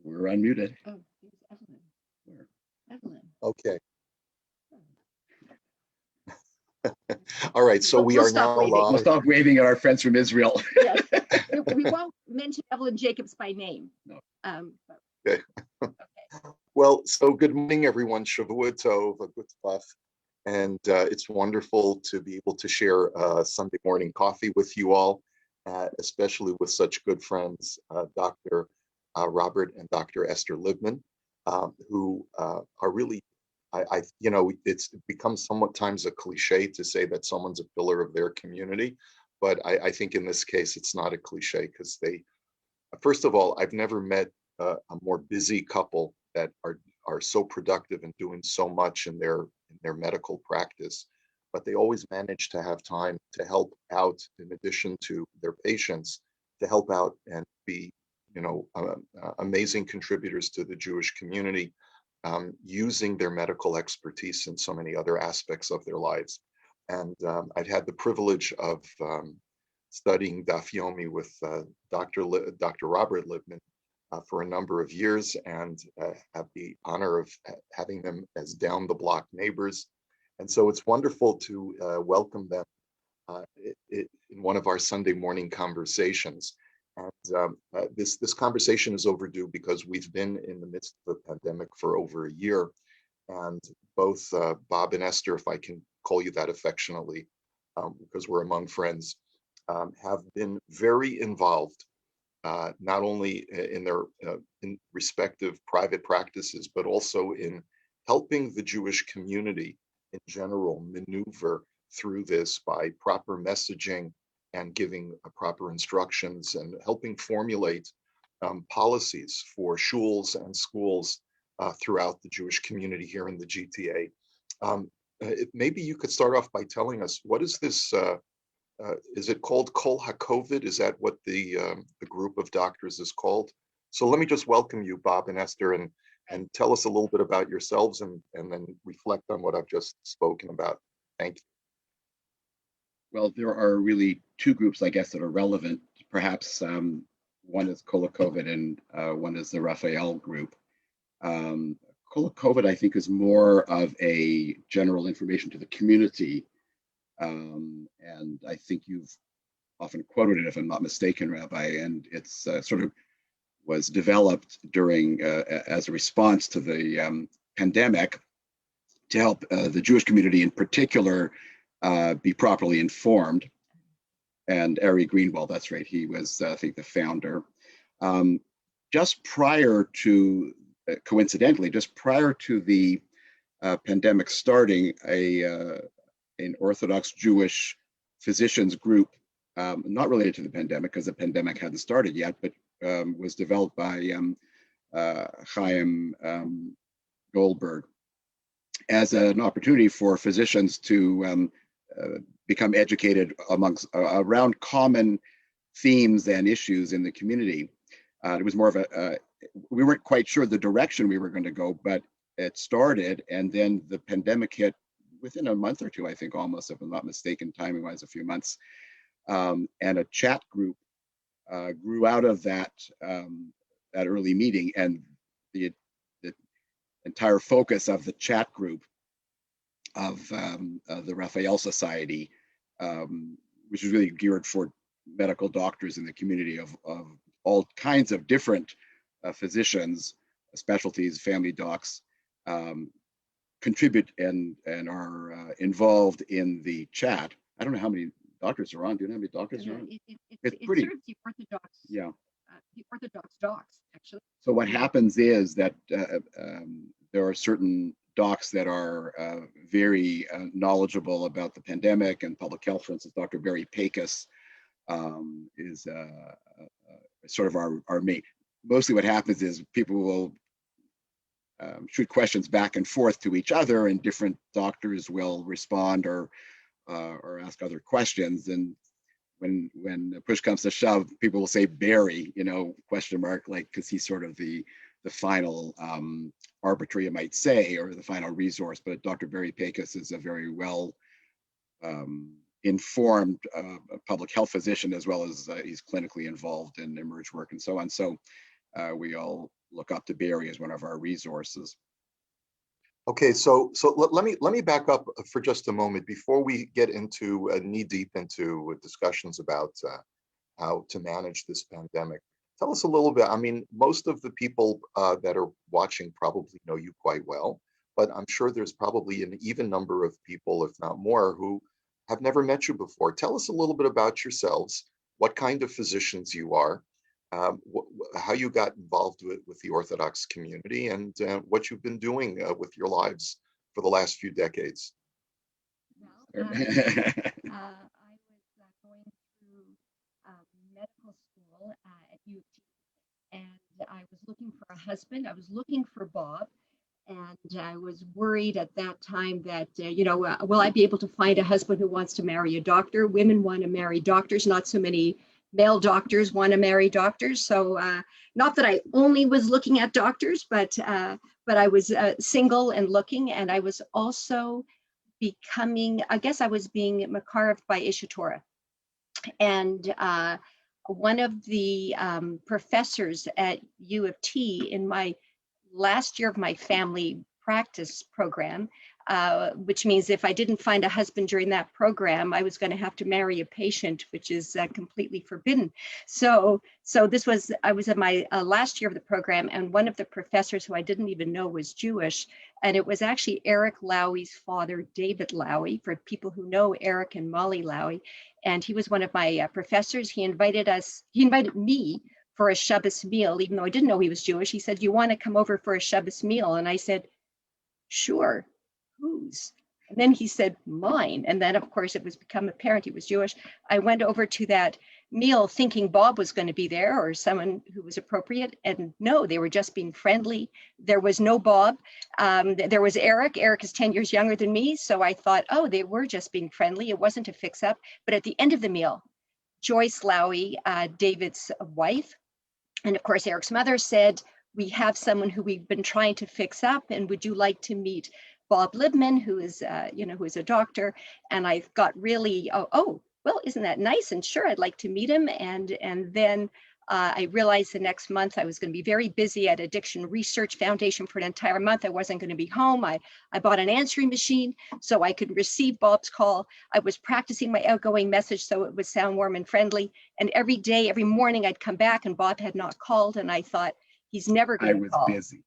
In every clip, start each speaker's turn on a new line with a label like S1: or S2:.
S1: We're unmuted.
S2: Oh, here's Evelyn. Evelyn.
S3: Okay. All right, so we
S2: We'll
S3: are
S2: stop
S3: now
S2: waving.
S1: We'll
S3: live.
S1: stop waving at our friends from Israel.
S2: Yes, we won't mention Evelyn Jacobs by name.
S1: No.
S3: Okay.
S2: Okay.
S3: Well, so good morning, everyone. Shavua Tov, a good stuff. And it's wonderful to be able to share Sunday morning coffee with you all, especially with such good friends, Dr. Robert and Dr. Esther Libman, who are really, it's become somewhat times a cliche to say that someone's a pillar of their community. But I think in this case, it's not a cliche because first of all, I've never met a more busy couple that are so productive and doing so much in their medical practice, but they always manage to have time to help out in addition to their patients, to help out and be, amazing contributors to the Jewish community, using their medical expertise in so many other aspects of their lives. And I've had the privilege of studying Daf Yomi with Dr. Robert Libman for a number of years, and have the honor of having them as down the block neighbors. And so it's wonderful to welcome them in one of our Sunday morning conversations. And this conversation is overdue because we've been in the midst of a pandemic for over a year. And both Bob and Esther, if I can call you that affectionately, because we're among friends, have been very involved, not only in their in respective private practices, but also in helping the Jewish community in general maneuver through this by proper messaging and giving proper instructions and helping formulate policies for shuls and schools throughout the Jewish community here in the GTA. Maybe you could start off by telling us, what is this? Is it called Kol HaKovid? Is that what the group of doctors is called? So let me just welcome you, Bob and Esther, and tell us a little bit about yourselves, and then reflect on what I've just spoken about. Thank you.
S1: Well, there are really two groups, I guess, that are relevant. Perhaps one is Kol HaKovid and one is the Raphael group. Kol HaKovid, I think, is more of a general information to the community. And I think you've often quoted it, if I'm not mistaken, Rabbi, and it's sort of was developed during as a response to the pandemic to help the Jewish community in particular be properly informed. And Ari Greenwald, that's right, he was, I think, the founder. Just prior to, coincidentally, just prior to the pandemic starting, an Orthodox Jewish physicians group, not related to the pandemic because the pandemic hadn't started yet, but was developed by Chaim Goldberg as an opportunity for physicians to become educated around common themes and issues in the community. It was more of we weren't quite sure the direction we were going to go, but it started, and then the pandemic hit within a month or two, I think, almost, if I'm not mistaken, timing-wise, a few months. And a chat group grew out of that early meeting, and the entire focus of the chat group of the Raphael Society, which is really geared for medical doctors in the community of all kinds of different physicians, specialties, family docs, contribute and are involved in the chat. I don't know how many doctors are on. Do you know how many doctors are on?
S2: It's pretty, sort of the Orthodox.
S1: Yeah.
S2: The Orthodox docs, actually.
S1: So what happens is that there are certain docs that are very knowledgeable about the pandemic and public health. For instance, Dr. Barry Pecos is sort of our mate. Mostly what happens is people will shoot questions back and forth to each other, and different doctors will respond or ask other questions. And when push comes to shove, people will say Barry, question mark, like, because he's sort of the final arbiter, you might say, or the final resource. But Dr. Barry Pecos is a very well informed public health physician, as well as he's clinically involved in emerge work and so on. So we all look up to Barry as one of our resources.
S3: Okay, so let me back up for just a moment before we get into knee deep into discussions about how to manage this pandemic. Tell us a little bit. I mean, most of the people that are watching probably know you quite well, but I'm sure there's probably an even number of people, if not more, who have never met you before. Tell us a little bit about yourselves, what kind of physicians you are, how you got involved with the Orthodox community, and what you've been doing with your lives for the last few decades.
S2: Well, I was going through medical school at U of T, and I was looking for a husband. I was looking for Bob, and I was worried at that time that, will I be able to find a husband who wants to marry a doctor? Women want to marry doctors, not so many male doctors want to marry doctors. So not that I only was looking at doctors, but I was single and looking, and I was also becoming, I guess I was being makarved by Ishitora. And one of the professors at U of T in my last year of my family practice program, which means if I didn't find a husband during that program, I was going to have to marry a patient, which is completely forbidden. So I was in my last year of the program, and one of the professors who I didn't even know was Jewish, and it was actually Eric Lowey's father, David Lowey, for people who know Eric and Molly Lowey. And he was one of my professors. He invited me for a Shabbos meal, even though I didn't know he was Jewish. He said, "You want to come over for a Shabbos meal?" And I said, "Sure." "Whose?" And then he said, "Mine." And then, of course, it was become apparent he was Jewish. I went over to that meal thinking Bob was going to be there or someone who was appropriate. And no, they were just being friendly. There was no Bob. There was Eric. Eric is 10 years younger than me. So I thought, oh, they were just being friendly. It wasn't a fix up. But at the end of the meal, Joyce Lowey, David's wife, and of course, Eric's mother said, "We have someone who we've been trying to fix up, and would you like to meet Bob Libman, who is a doctor?" And I got really, well, isn't that nice? And sure, I'd like to meet him. And then I realized the next month I was going to be very busy at Addiction Research Foundation for an entire month. I wasn't going to be home. I bought an answering machine so I could receive Bob's call. I was practicing my outgoing message so it would sound warm and friendly. And every day, every morning, I'd come back and Bob had not called. And I thought, he's never going to call.
S1: I was busy.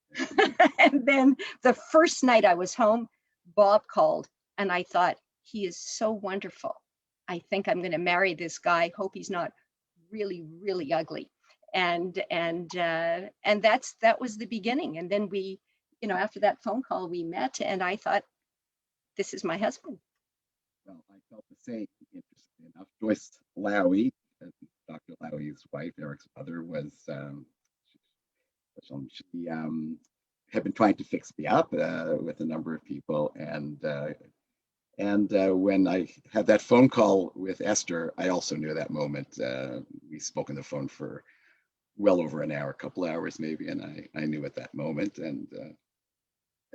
S2: And then the first night I was home, Bob called. And I thought, he is so wonderful. I think I'm going to marry this guy. Hope he's not really, really ugly. And that was the beginning. And then we, after that phone call, we met, and I thought, this is my husband.
S1: Well, I felt the same, interestingly enough. Joyce Lowey, Dr. Lowey's wife, Eric's mother, was she had been trying to fix me up with a number of people, and when I had that phone call with Esther, I also knew that moment. We spoke on the phone for well over an hour, a couple hours maybe, and I knew at that moment, and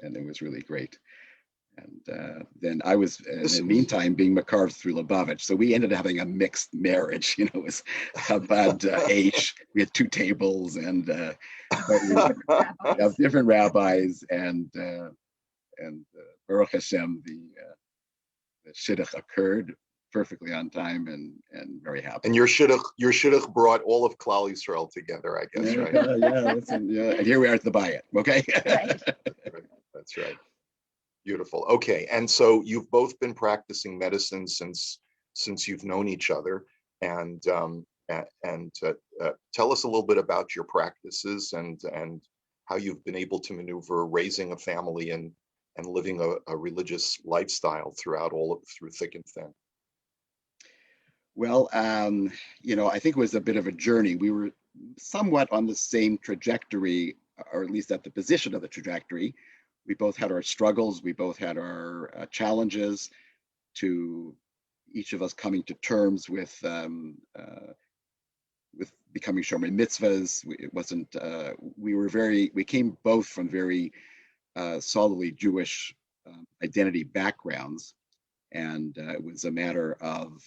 S1: it was really great. And then I was, in the meantime, being makarved through Lubavitch. So we ended up having a mixed marriage. It was a bad age. We had two tables and different rabbis, and Baruch Hashem, the shidduch occurred perfectly on time and very happy.
S3: And your shidduch brought all of Klal Yisrael together, I guess, right?
S1: Listen, and here we are at the Bayit, okay?
S2: Right.
S3: That's right. Beautiful. Okay, and so you've both been practicing medicine since you've known each other, and tell us a little bit about your practices and how you've been able to maneuver raising a family and living a religious lifestyle through thick and thin.
S1: Well, I think it was a bit of a journey. We were somewhat on the same trajectory, or at least at the position of the trajectory. We both had our struggles. We both had our challenges, to each of us coming to terms with becoming shomer mitzvahs. It wasn't. We came both from very solidly Jewish identity backgrounds, and it was a matter of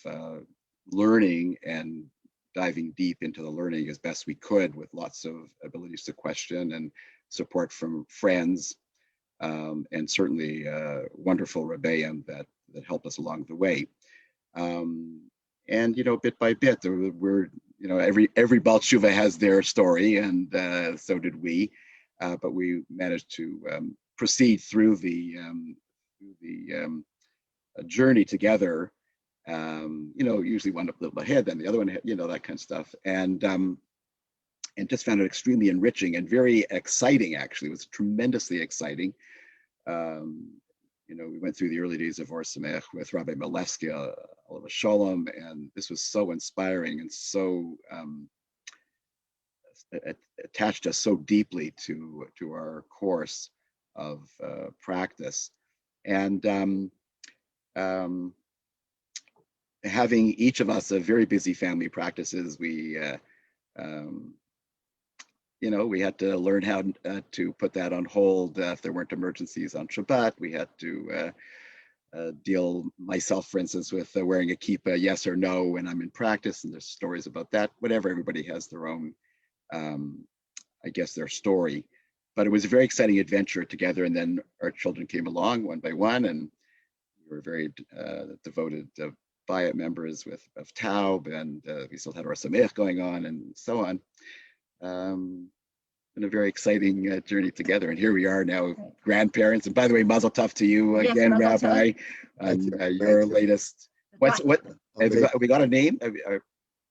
S1: learning and diving deep into the learning as best we could with lots of abilities to question and support from friends, and certainly wonderful rebbeim that helped us along the way. Um, and bit by bit, we're every Baal Tshuva has their story, and so did we. But we managed to proceed through the journey together. Usually one up a little ahead, then the other one, that kind of stuff, and just found it extremely enriching and very exciting. Actually, it was tremendously exciting. Um, we went through the early days of Or Sameach with Rabbi Milevsky, Olav Shalom, and this was so inspiring and so attached us so deeply to our course of practice. And having each of us a very busy family practices, we we had to learn how to put that on hold if there weren't emergencies on Shabbat. We had to deal myself, for instance, with wearing a kippah, yes or no, when I'm in practice, and there's stories about that. Whatever, everybody has their own, I guess, their story. But it was a very exciting adventure together. And then our children came along one by one, and we were very devoted Bayat members of Taub, and we still had our Sameach going on, and so on. Been a very exciting journey together, and here we are now, grandparents. And by the way, Mazel Tov to you again,
S2: Yes,
S1: Rabbi, on your latest. What? Have we got a name?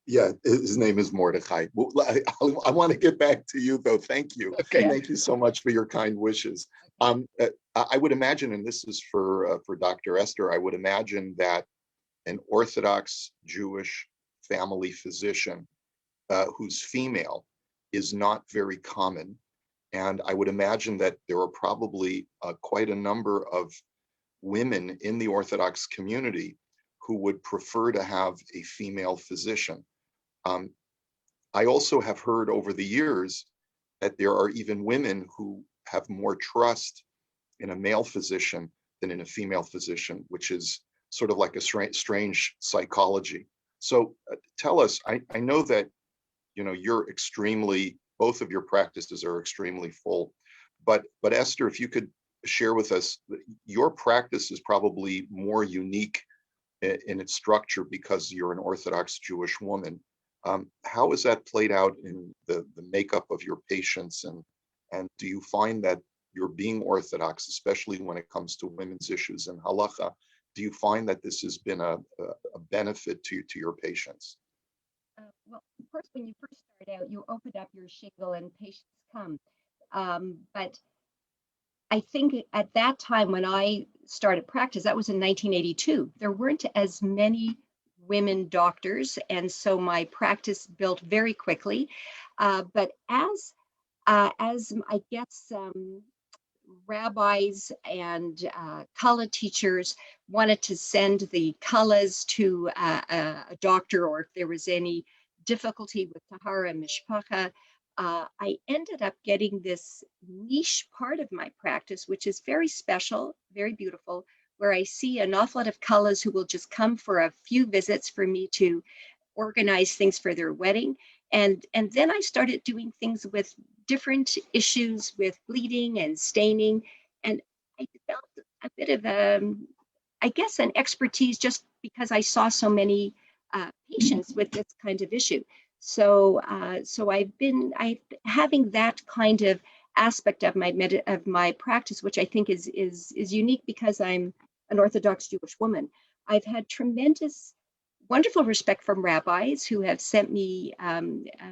S3: Yeah, his name is Mordechai. Well, I want to get back to you, though. Thank you.
S1: Okay.
S3: Thank you so much for your kind wishes. I would imagine, and this is for Dr. Esther, I would imagine that an Orthodox Jewish family physician who's female is not very common. And I would imagine that there are probably quite a number of women in the Orthodox community who would prefer to have a female physician. I also have heard over the years that there are even women who have more trust in a male physician than in a female physician, which is sort of like a strange psychology. So tell us, I know that you're both of your practices are extremely full, but Esther, if you could share with us, your practice is probably more unique in its structure because you're an Orthodox Jewish woman. How is that played out in the makeup of your patients, and do you find that you're being Orthodox, especially when it comes to women's issues and halacha, do you find that this has been a benefit to your patients?
S2: Well, of course, when you first start out, you open up your shingle and patients come. But I think at that time when I started practice, that was in 1982, there weren't as many women doctors. And so my practice built very quickly. But as I guess, rabbis and kala teachers wanted to send the kalas to a doctor, or if there was any difficulty with tahara and mishpacha, I ended up getting this niche part of my practice, which is very special, very beautiful, where I see an awful lot of kalas who will just come for a few visits for me to organize things for their wedding. And then I started doing things with different issues with bleeding and staining. And I developed a bit of I guess, an expertise just because I saw so many patients with this kind of issue. So I having that kind of aspect of my practice, which I think is unique because I'm an Orthodox Jewish woman. I've had tremendous wonderful respect from rabbis who have sent me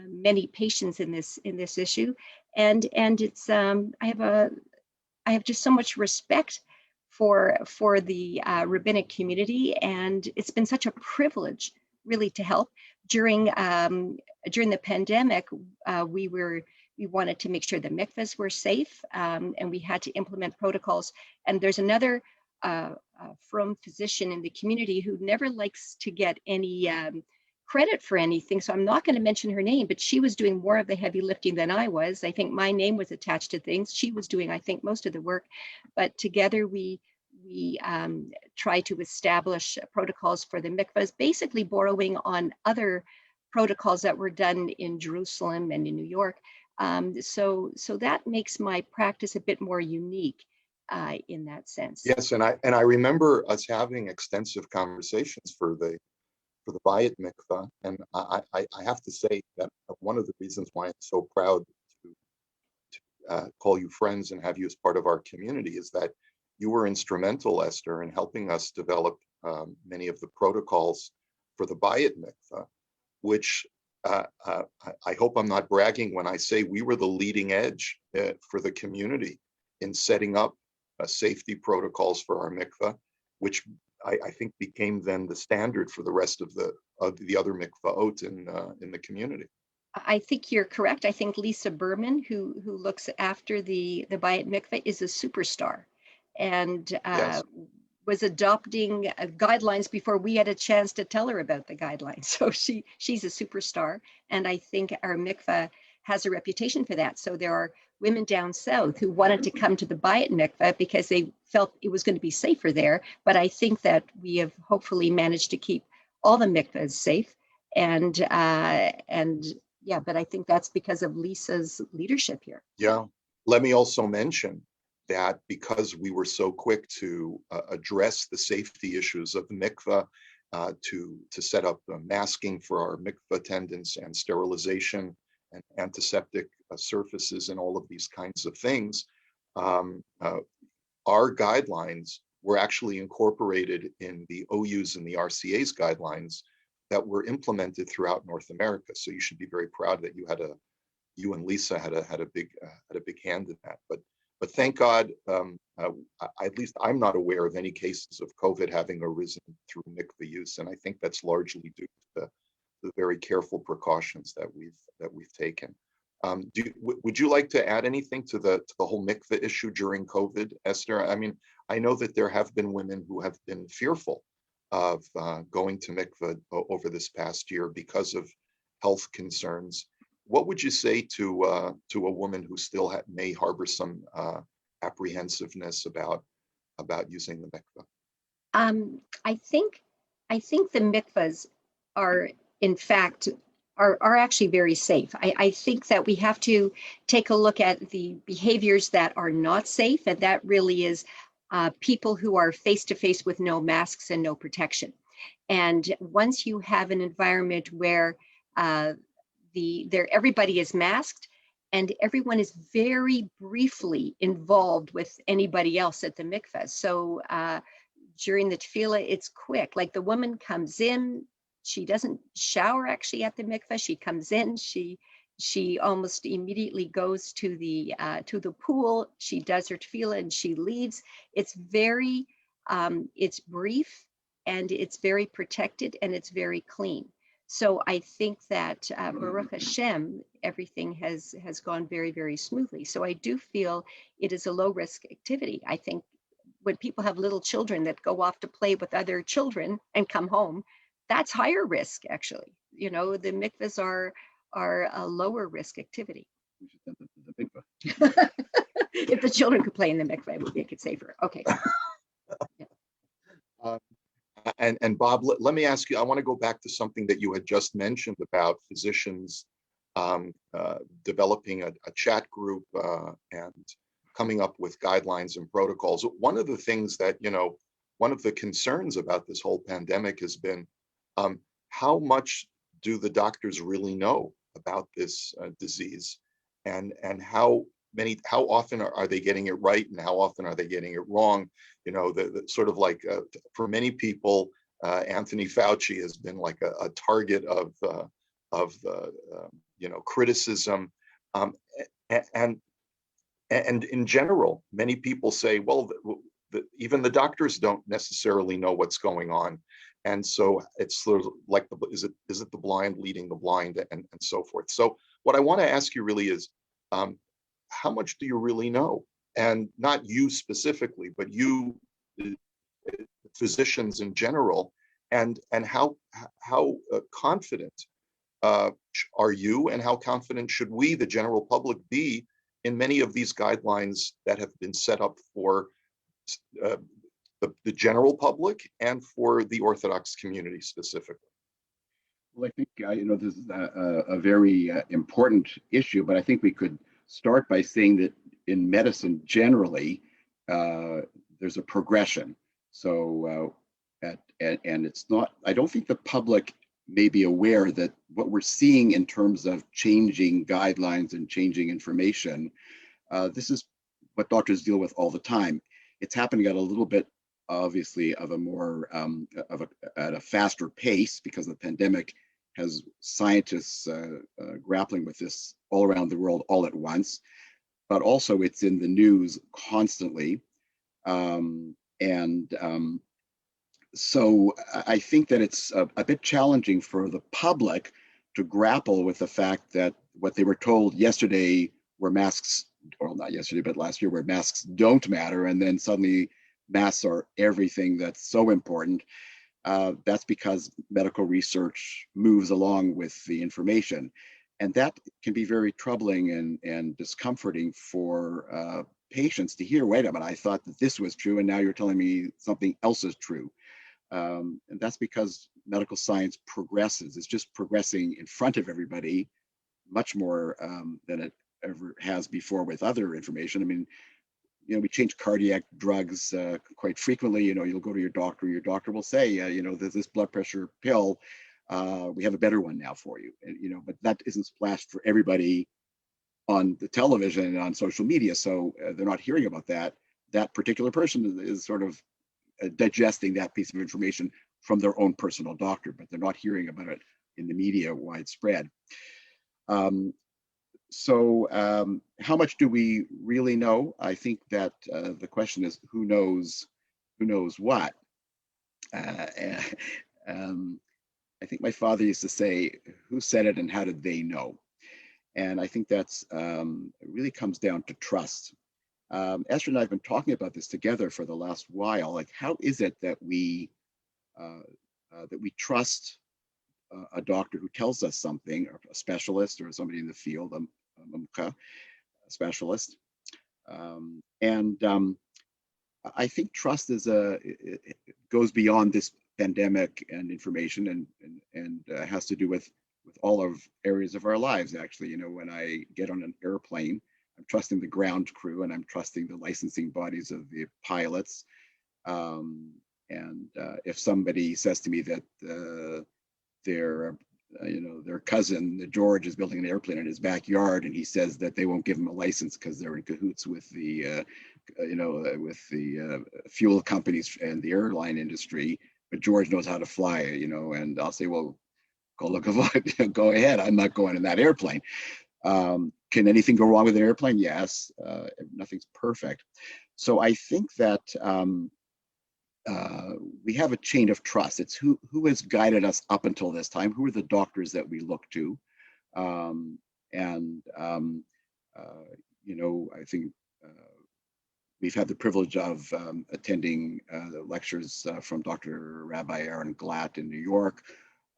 S2: many patients in this issue, and it's I have just so much respect for the rabbinic community, and it's been such a privilege really to help during the pandemic. We wanted to make sure the mikvahs were safe, and we had to implement protocols. And there's another from physician in the community who never likes to get any credit for anything. So I'm not going to mention her name, but she was doing more of the heavy lifting than I was. I think my name was attached to things. She was doing, I think, most of the work. But together we try to establish protocols for the mikvahs, basically borrowing on other protocols that were done in Jerusalem and in New York. So that makes my practice a bit more unique in that sense.
S3: Yes, and I remember us having extensive conversations for the Bayit Mikvah, and I have to say that one of the reasons why I'm so proud to call you friends and have you as part of our community is that you were instrumental, Esther, in helping us develop many of the protocols for the Bayit Mikvah, which I hope I'm not bragging when I say we were the leading edge for the community in setting up safety protocols for our mikvah, which I think became then the standard for the rest of the other mikvahot in the community.
S2: I think you're correct. I think Lisa Berman, who looks after the Bayit Mikveh, is a superstar, and
S3: Yes.
S2: was adopting guidelines before we had a chance to tell her about the guidelines. So she's a superstar, and I think our mikveh has a reputation for that. So there are women down south who wanted to come to the Bayit Mikveh because they felt it was going to be safer there. But I think that we have hopefully managed to keep all the mikvehs safe, and yeah, but I think that's because of Lisa's leadership here.
S3: Yeah. Let me also mention that because we were so quick to address the safety issues of the mikveh, to set up masking for our mikveh attendants and sterilization and antiseptic surfaces and all of these kinds of things, our guidelines were actually incorporated in the OU's and the RCA's guidelines that were implemented throughout North America. So you should be very proud that you and Lisa had a big hand in that. But thank God, at least I'm not aware of any cases of COVID having arisen through mikveh use, and I think that's largely due to the very careful precautions that we've taken. Would you like to add anything to the whole mikveh issue during COVID, Esther? I mean, I know that there have been women who have been fearful of going to mikveh over this past year because of health concerns. What would you say to a woman who still may harbor some apprehensiveness about using the mikveh?
S2: I think the mikvahs are, in fact, are actually very safe. I think that we have to take a look at the behaviors that are not safe, and that really is people who are face to face with no masks and no protection. And once you have an environment where everybody is masked and everyone is very briefly involved with anybody else at the mikveh. So during the tefillah, it's quick. Like the woman comes in, she doesn't shower actually at the mikveh. She comes in, she almost immediately goes to the pool. She does her tefillah and she leaves. It's very, it's brief and it's very protected and it's very clean. So I think that Baruch Hashem, everything has gone very, very smoothly. So I do feel it is a low risk activity. I think when people have little children that go off to play with other children and come home, that's higher risk actually. You know, the mikvahs are a lower risk activity.
S1: We should send them to the mikveh.
S2: If the children could play in the mikveh, it would make it safer. Okay.
S3: Yeah. And Bob, let me ask you, I want to go back to something that you had just mentioned about physicians developing a chat group and coming up with guidelines and protocols. One of the things that, one of the concerns about this whole pandemic has been how much do the doctors really know about this disease, and how often are they getting it right, and how often are they getting it wrong? The sort of like for many people, Anthony Fauci has been like a target of criticism, and in general, many people say, well, even the doctors don't necessarily know what's going on, and so it's sort of like is it the blind leading the blind, and so forth. So what I want to ask you really is, how much do you really know? And not you specifically, but you, physicians in general, and how confident are you, and how confident should we, the general public, be in many of these guidelines that have been set up for the general public and for the Orthodox community specifically?
S1: Well, I think this is a very important issue, but I think we could start by saying that in medicine generally, uh, there's a progression. So, and it's not. I don't think the public may be aware that what we're seeing in terms of changing guidelines and changing information, this is what doctors deal with all the time. It's happening at a little bit, obviously, of a more at a faster pace because the pandemic has scientists grappling with this all around the world all at once. But also, it's in the news constantly, and so I think that it's a bit challenging for the public to grapple with the fact that what they were told yesterday were masks, or not yesterday, but last year, where masks don't matter, and then suddenly masks are everything that's so important. That's because medical research moves along with the information. And that can be very troubling and discomforting for patients to hear, wait a minute, I thought that this was true, and now you're telling me something else is true. And that's because medical science progresses. It's just progressing in front of everybody much more than it ever has before with other information. I mean, we change cardiac drugs quite frequently. You'll go to your doctor. Your doctor will say, there's this blood pressure pill. We have a better one now for you. And, but that isn't splashed for everybody on the television and on social media. So they're not hearing about that. That particular person is sort of digesting that piece of information from their own personal doctor, but they're not hearing about it in the media widespread. So how much do we really know? I think that the question is who knows what. Uh, um, I think my father used to say, who said it and how did they know? And I think that's it really comes down to trust. Esther and I have been talking about this together for the last while. Like, how is it uh, that we trust a doctor who tells us something, or a specialist, or somebody in the field, a specialist? And I think trust it goes beyond this pandemic and information, and has to do with all of areas of our lives. Actually, when I get on an airplane, I'm trusting the ground crew, and I'm trusting the licensing bodies of the pilots. And if somebody says to me that their their cousin George is building an airplane in his backyard, and he says that they won't give him a license because they're in cahoots with the fuel companies and the airline industry, but George knows how to fly, and I'll say, well, go look go ahead. I'm not going in that airplane. Can anything go wrong with an airplane? Yes. Nothing's perfect. So I think that we have a chain of trust. It's who has guided us up until this time. Who are the doctors that we look to? And I think we've had the privilege of attending the lectures from Dr. Rabbi Aaron Glatt in New York,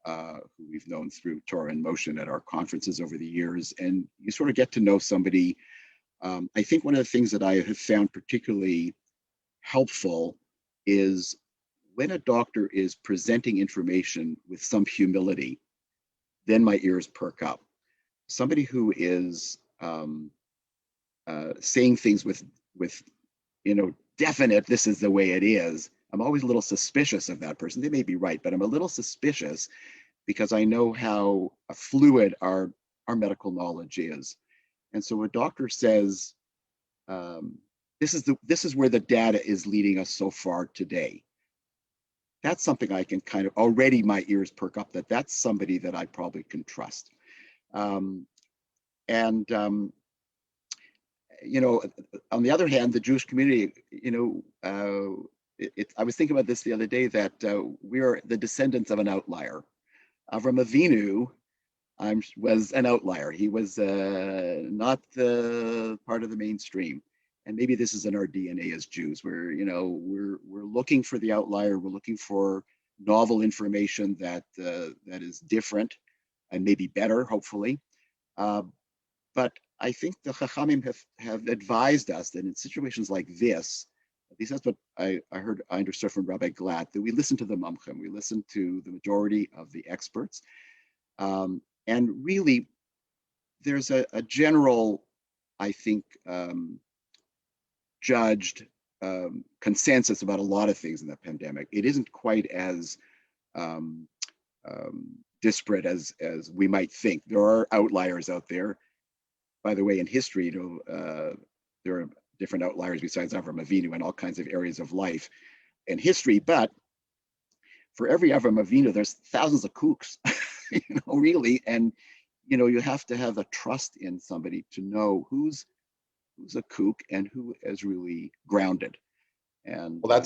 S1: who we've known through Torah in Motion at our conferences over the years. And you sort of get to know somebody. I think one of the things that I have found particularly helpful is when a doctor is presenting information with some humility, then my ears perk up. Somebody who is saying things with definite, this is the way it is, I'm always a little suspicious of that person. They may be right, but I'm a little suspicious because I know how fluid our medical knowledge is. And so a doctor says, this is where the data is leading us so far today. That's something I can kind of already my ears perk up that that's somebody that I probably can trust. And on the other hand, the Jewish community, I was thinking about this the other day, that we are the descendants of an outlier. Avram Avinu was an outlier. He was not part of the mainstream. And maybe this is in our DNA as Jews, where we're looking for the outlier. We're looking for novel information that is different and maybe better, hopefully. But I think the Chachamim have advised us that in situations like this, at least that's what I understood from Rabbi Glatt, that we listen to the Mumchim, we listen to the majority of the experts. And really, there's a general, I think, judged consensus about a lot of things in the pandemic. It isn't quite as um, disparate as we might think. There are outliers out there. By the way, in history, there are different outliers besides Avram Avinu in all kinds of areas of life in history. But for every Avram Avinu, there's thousands of kooks, really. And you have to have a trust in somebody to know who's a kook and who is really grounded. And
S3: well,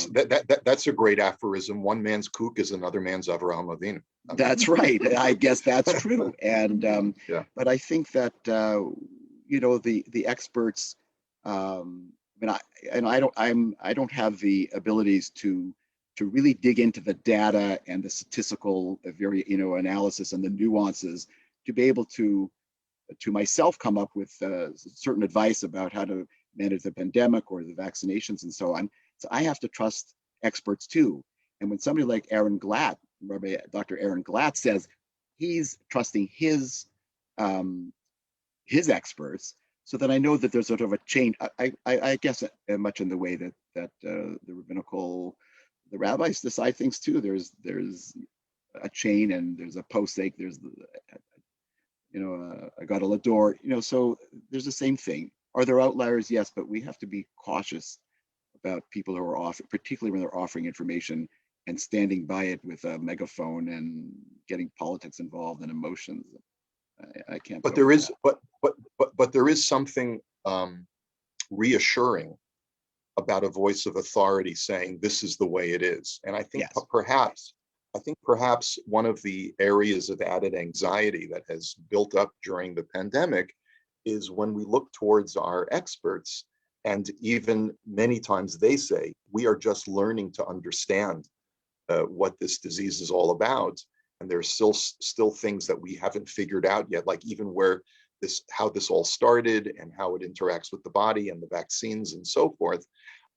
S3: that's a great aphorism. One man's kook is another man's Avraham Avinu.
S1: That's right. I guess that's true. And
S3: yeah.
S1: But I think that the experts. I don't have the abilities to really dig into the data and the statistical analysis and the nuances to be able to myself come up with certain advice about how to manage the pandemic or the vaccinations and so on. So I have to trust experts too. And when somebody like Aaron Glatt, Rabbi Dr. Aaron Glatt, says he's trusting his experts, so that I know that there's sort of a chain. I guess much in the way that the rabbis decide things too. There's a chain and there's a posek. There's a gadol. So there's the same thing. Are there outliers? Yes, but we have to be cautious about people who are offering, particularly when they're offering information and standing by it with a megaphone and getting politics involved and emotions. I can't.
S3: But there is, but there is something reassuring about a voice of authority saying this is the way it is. And I think perhaps one of the areas of added anxiety that has built up during the pandemic is when we look towards our experts, and even many times they say, we are just learning to understand what this disease is all about. And there's still things that we haven't figured out yet, like even how this all started and how it interacts with the body and the vaccines and so forth.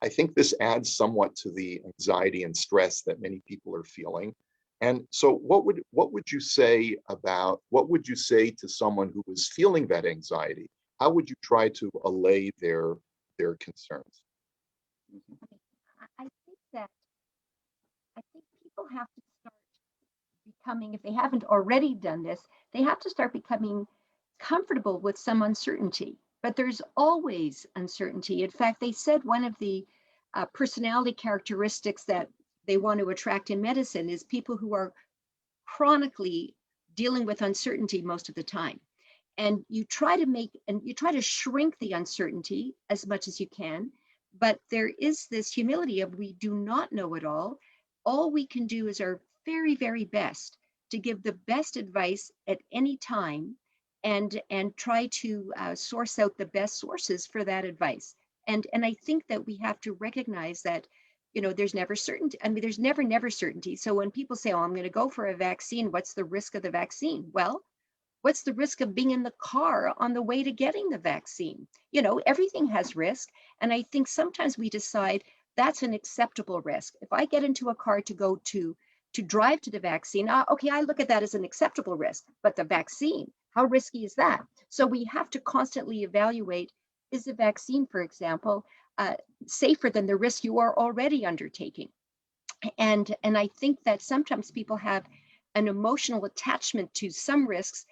S3: I think this adds somewhat to the anxiety and stress that many people are feeling. And so what would you say to someone who is feeling that anxiety? How would you try to allay their concerns?
S2: I think people have to start becoming, if they haven't already done this, they have to start becoming comfortable with some uncertainty. But there's always uncertainty. In fact, they said one of the personality characteristics that they want to attract in medicine is people who are chronically dealing with uncertainty most of the time. And you try to shrink the uncertainty as much as you can, but there is this humility of we do not know it all. All we can do is our very, very best to give the best advice at any time, and try to source out the best sources for that advice. And I think that we have to recognize that there's never certainty. I mean, there's never certainty. So when people say, oh, I'm going to go for a vaccine, what's the risk of the vaccine? Well, what's the risk of being in the car on the way to getting the vaccine? Everything has risk. And I think sometimes we decide that's an acceptable risk. If I get into a car to go to drive to the vaccine, okay, I look at that as an acceptable risk. But the vaccine, how risky is that? So we have to constantly evaluate, is the vaccine, for example, safer than the risk you are already undertaking? And I think that sometimes people have an emotional attachment to some risks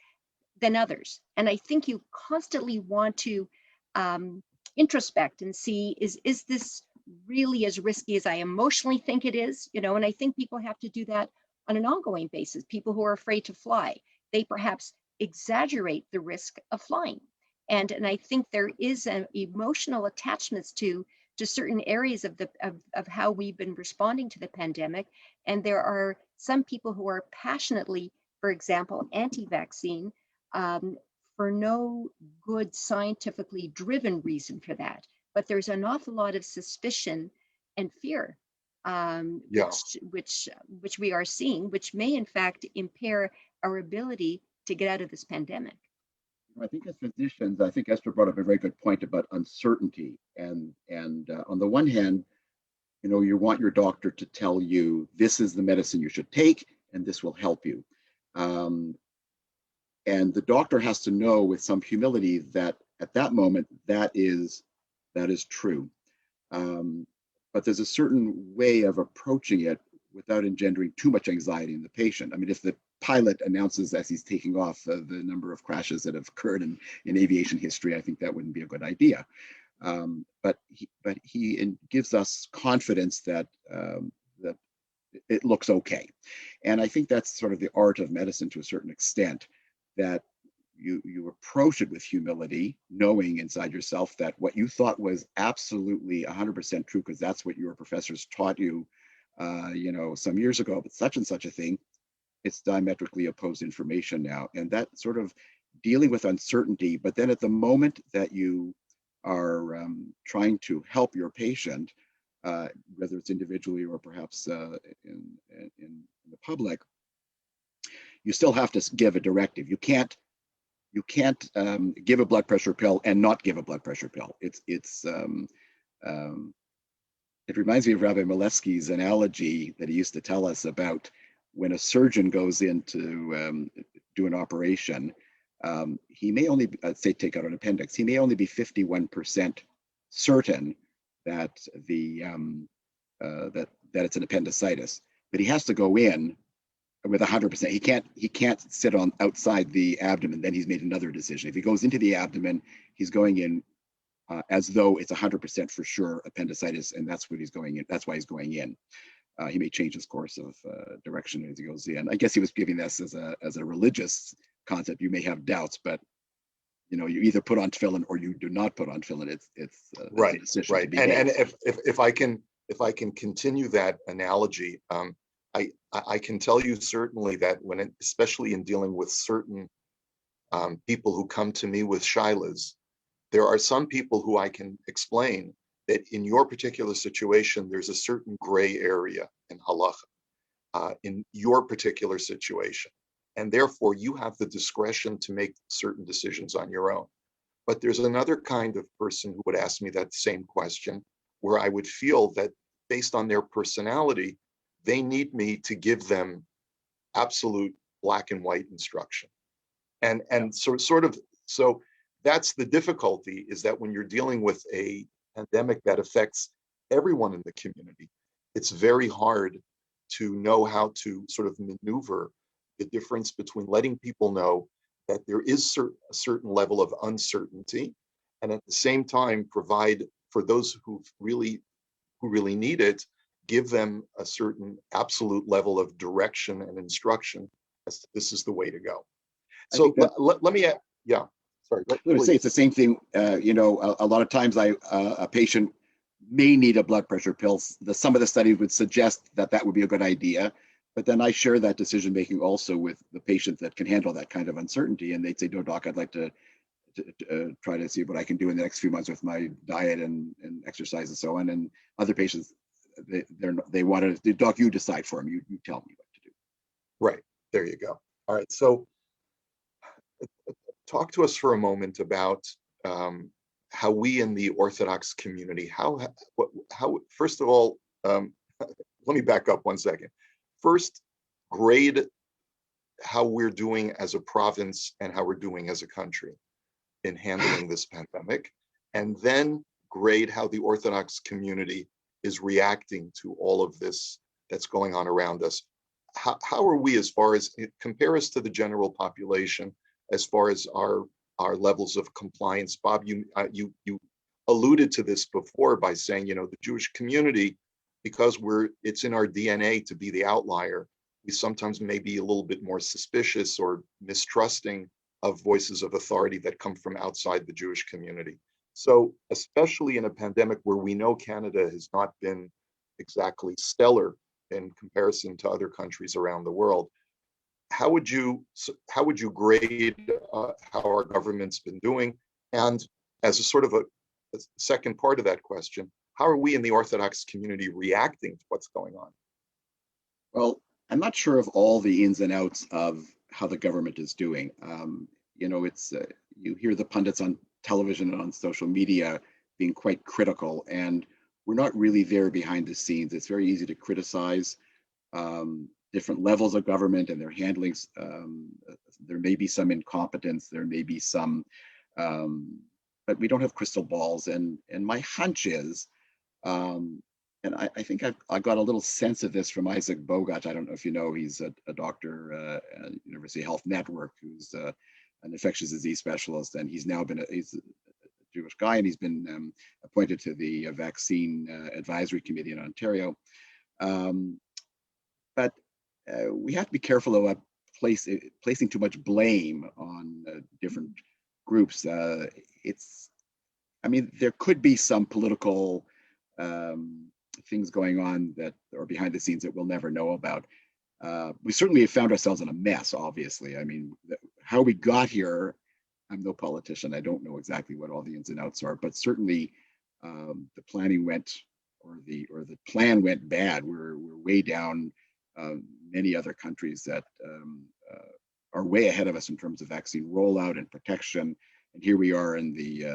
S2: than others. And I think you constantly want to introspect and see, is this really as risky as I emotionally think it is? And I think people have to do that on an ongoing basis. People who are afraid to fly, they perhaps exaggerate the risk of flying. And I think there is an emotional attachments to certain areas of how we've been responding to the pandemic. And there are some people who are passionately, for example, anti-vaccine, for no good scientifically driven reason for that. But there's an awful lot of suspicion and fear, which we are seeing, which may in fact impair our ability to get out of this pandemic.
S1: I think as physicians, I think Esther brought up a very good point about uncertainty. And on the one hand, you want your doctor to tell you this is the medicine you should take and this will help you. And the doctor has to know with some humility that at that moment, that is true. But there's a certain way of approaching it without engendering too much anxiety in the patient. I mean, if the pilot announces as he's taking off the number of crashes that have occurred in aviation history, I think that wouldn't be a good idea. But he gives us confidence that that it looks okay. And I think that's sort of the art of medicine to a certain extent, that you approach it with humility, knowing inside yourself that what you thought was absolutely 100% true, because that's what your professors taught you, some years ago, but such and such a thing, it's diametrically opposed information now. And that sort of dealing with uncertainty, but then at the moment that you are trying to help your patient, whether it's individually or perhaps in the public, you still have to give a directive. You can't give a blood pressure pill and not give a blood pressure pill. It reminds me of Rabbi Milewski's analogy that he used to tell us about when a surgeon goes in to do an operation. He may only, say, take out an appendix. He may only be 51% certain that that it's an appendicitis, but he has to go in with 100%. He can't sit on outside the abdomen. Then he's made another decision. If he goes into the abdomen, he's going in as though it's 100% for sure appendicitis, and that's what he's going in. That's why he's going in. He may change his course of direction as he goes in. I guess he was giving this as a religious concept. You may have doubts, but you either put on tefillin or you do not put on tefillin. It's
S3: right, right. And if I can continue that analogy, I can tell you certainly that especially in dealing with certain people who come to me with shilas, there are some people who I can explain that in your particular situation, there's a certain gray area in halacha, in your particular situation. And therefore, you have the discretion to make certain decisions on your own. But there's another kind of person who would ask me that same question, where I would feel that based on their personality, they need me to give them absolute black and white instruction. And so that's the difficulty, is that when you're dealing with a pandemic that affects everyone in the community, it's very hard to know how to sort of maneuver the difference between letting people know that there is a certain level of uncertainty, and at the same time provide for those who really need it, give them a certain absolute level of direction and instruction as to this is the way to go. So let me add, yeah, sorry.
S1: I'm going to say it's the same thing. A lot of times a patient may need a blood pressure pill. Some of the studies would suggest that would be a good idea, but then I share that decision making also with the patient that can handle that kind of uncertainty, and they'd say, "No, doc, I'd like to try to see what I can do in the next few months with my diet and exercise and so on." And other patients, they want to, "Doc, you decide for them. You tell me what to do."
S3: Right, there you go. All right, so talk to us for a moment about how we in the Orthodox community, how first of all, let me back up 1 second. First, grade how we're doing as a province and how we're doing as a country in handling this pandemic, and then grade how the Orthodox community is reacting to all of this that's going on around us. How are we, as far as, compare us to the general population as far as our levels of compliance? Bob, you alluded to this before by saying, the Jewish community, because it's in our DNA to be the outlier, we sometimes may be a little bit more suspicious or mistrusting of voices of authority that come from outside the Jewish community. So especially in a pandemic where we know Canada has not been exactly stellar in comparison to other countries around the world, how would you grade how our government's been doing? And as a sort of a second part of that question, how are we in the Orthodox community reacting to what's going on?
S1: Well, I'm not sure of all the ins and outs of how the government is doing. It's you hear the pundits on television and on social media being quite critical, and we're not really there behind the scenes. It's very easy to criticize different levels of government and their handlings. There may be some incompetence, there may be some, but we don't have crystal balls. And my hunch is, and I think I got a little sense of this from Isaac Bogoch. I don't know if you know, he's a doctor at University Health Network, who's an infectious disease specialist, and he's now he's a Jewish guy, and he's been appointed to the vaccine advisory committee in Ontario. But we have to be careful about placing too much blame on different groups. I mean, there could be some political things going on that are behind the scenes that we'll never know about. We certainly have found ourselves in a mess, obviously. I mean, how we got here, I'm no politician. I don't know exactly what all the ins and outs are, but certainly the planning went, or the plan went bad. We're way down many other countries that are way ahead of us in terms of vaccine rollout and protection. And here we are in the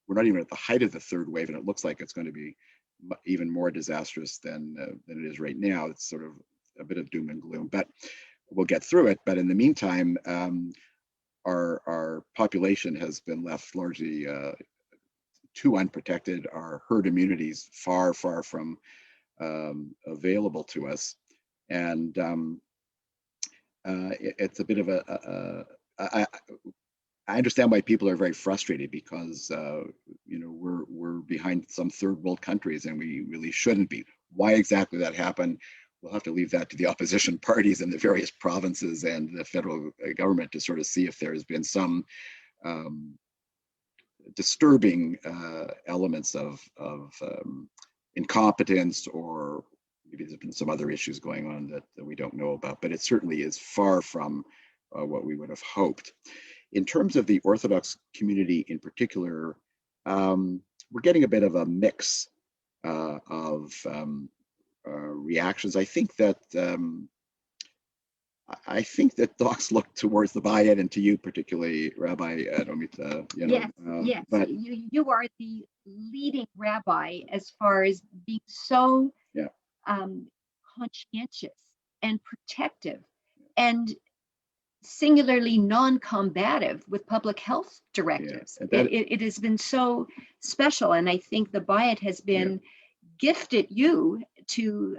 S1: we're not even at the height of the third wave, and it looks like it's going to be even more disastrous than it is right now. It's sort of a bit of doom and gloom, but we'll get through it. But in the meantime, our population has been left largely too unprotected. Our herd immunity is far from available to us, and it's a bit of I understand why people are very frustrated, because we're behind some third world countries, and we really shouldn't be. Why exactly that happened, we'll have to leave that to the opposition parties in the various provinces and the federal government to sort of see if there has been some disturbing elements of incompetence, or maybe there's been some other issues going on that we don't know about. But it certainly is far from what we would have hoped. In terms of the Orthodox community in particular, we're getting a bit of a mix of reactions. I think that docs look towards the Bayit, and to you particularly, Rabbi Adomit.
S2: Yes.
S1: But
S2: you are the leading rabbi as far as being so conscientious and protective, and singularly non-combative with public health directives. It has been so special, and I think the Bayit has been gifted you to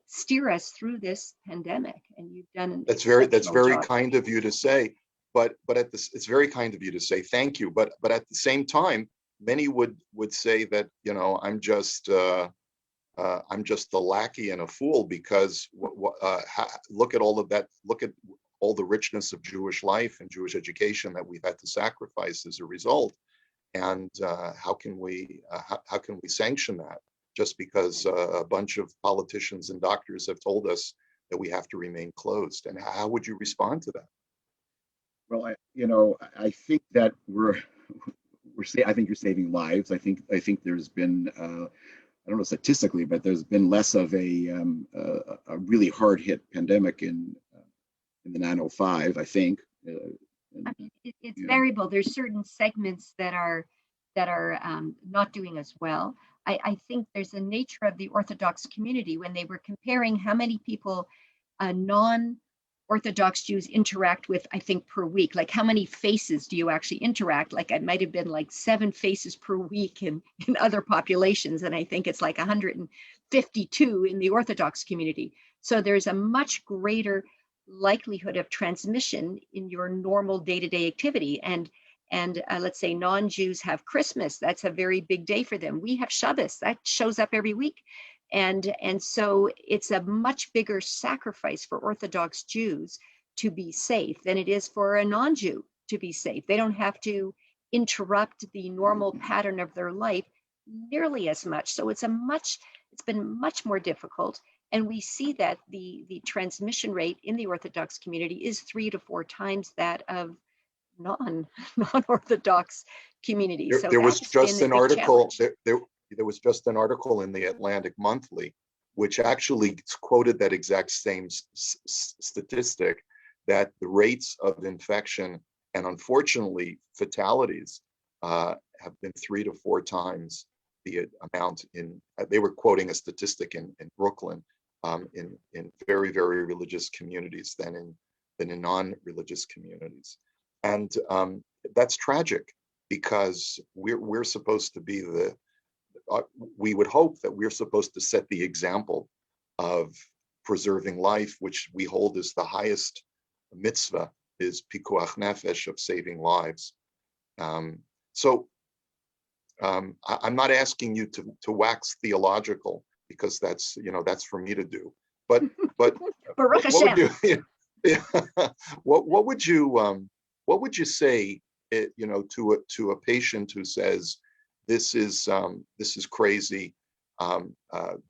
S2: steer us through this pandemic, and you've done
S3: that's very
S2: job.
S3: kind of you to say. But at this, it's very kind of you to say thank you. But at the same time, many would say that I'm just the lackey and a fool, because look at all of that. Look at all the richness of Jewish life and Jewish education that we've had to sacrifice as a result. And how can we sanction that just because a bunch of politicians and doctors have told us that we have to remain closed? And how would you respond to that?
S1: Well, I think that I think you're saving lives. I think there's been I don't know statistically, but there's been less of a really hard hit pandemic in the 905, I think.
S2: I mean, it's variable. There's certain segments that are not doing as well. I think there's a nature of the Orthodox community when they were comparing how many people non-Orthodox Jews interact with, I think, per week. Like, how many faces do you actually interact? Like, it might have been like 7 faces per week in other populations, and I think it's like 152 in the Orthodox community. So there's a much greater likelihood of transmission in your normal day-to-day activity. And let's say non-Jews have Christmas. That's a very big day for them. We have Shabbos. That shows up every week. And so it's a much bigger sacrifice for Orthodox Jews to be safe than it is for a non-Jew to be safe. They don't have to interrupt the normal pattern of their life nearly as much. So it's been much more difficult. And we see that the transmission rate in the Orthodox community is 3 to 4 times that of non-Orthodox communities.
S3: There was just an article. There was just an article in the Atlantic Monthly, which actually quoted that exact same statistic, that the rates of infection and unfortunately fatalities have been 3 to 4 times the amount in. They were quoting a statistic in Brooklyn. in very, very religious communities than in non-religious communities. And that's tragic, because we're supposed to be we would hope that we're supposed to set the example of preserving life, which we hold as the highest mitzvah, is pikuach nefesh, of saving lives. So I'm not asking you to wax theological, because that's for me to do. But
S2: Baruch
S3: what would
S2: Hashem.
S3: you what would you say, to a patient who says, this is crazy.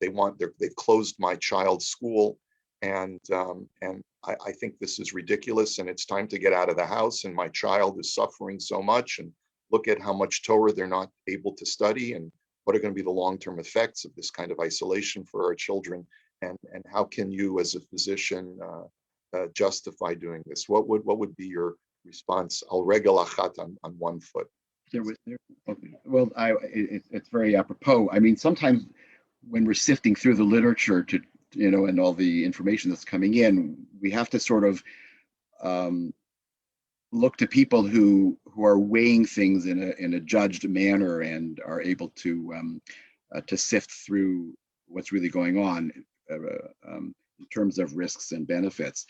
S3: They've closed my child's school, and I think this is ridiculous, and it's time to get out of the house, and my child is suffering so much, and look at how much Torah they're not able to study, and what are going to be the long-term effects of this kind of isolation for our children, and how can you as a physician justify doing this? What would be your response? Al regel achat, on one foot.
S1: Well, it's very apropos. I mean, sometimes when we're sifting through the literature to, and all the information that's coming in, we have to sort of look to people who are weighing things in a judged manner, and are able to sift through what's really going on in terms of risks and benefits.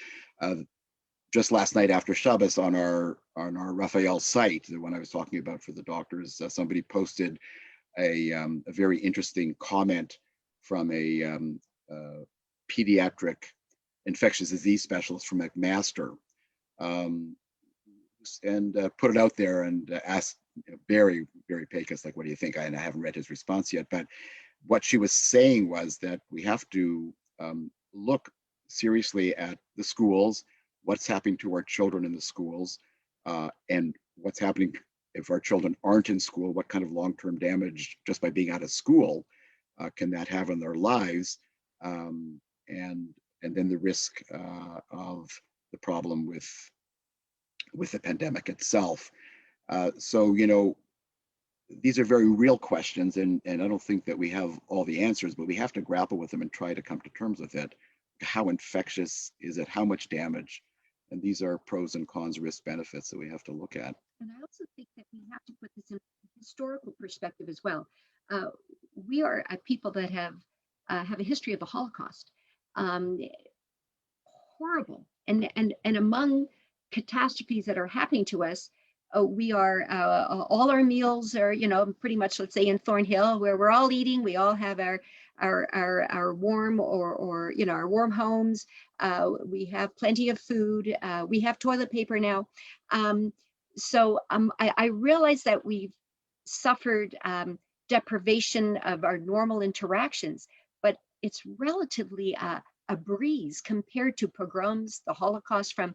S1: Just last night after Shabbos, on our Raphael site, the one I was talking about for the doctors, somebody posted a very interesting comment from a pediatric infectious disease specialist from McMaster, and put it out there, and asked Barry Pecos, like, what do you think? And I haven't read his response yet, but what she was saying was that we have to look seriously at the schools, what's happening to our children in the schools, and what's happening if our children aren't in school, what kind of long-term damage just by being out of school can that have on their lives, and then the risk of the problem with the pandemic itself. So, these are very real questions, and I don't think that we have all the answers, but we have to grapple with them and try to come to terms with it. How infectious is it? How much damage? And these are pros and cons, risk benefits that we have to look at.
S2: And I also think that we have to put this in historical perspective as well. We are a people that have a history of the Holocaust. Horrible. And among catastrophes that are happening to us, we are all our meals are, pretty much, let's say in Thornhill, where we're all eating, we all have our warm or our warm homes. We have plenty of food. We have toilet paper now. So I realize that we've suffered deprivation of our normal interactions, but it's relatively a breeze compared to pogroms, the Holocaust, from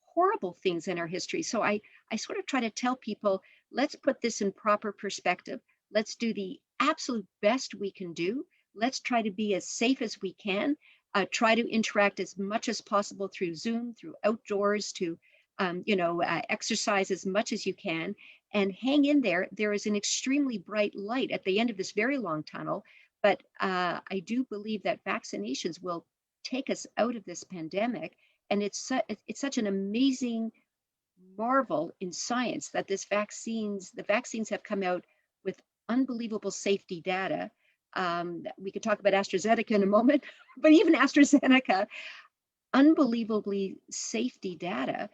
S2: horrible things in our history. So I sort of try to tell people, let's put this in proper perspective. Let's do the absolute best we can do. Let's try to be as safe as we can. Try to interact as much as possible through Zoom, through outdoors, to exercise as much as you can, and hang in there. There is an extremely bright light at the end of this very long tunnel, but I do believe that vaccinations will take us out of this pandemic. And it's such an amazing marvel in science that the vaccines have come out with unbelievable safety data. We could talk about AstraZeneca in a moment, but even AstraZeneca, unbelievably safety data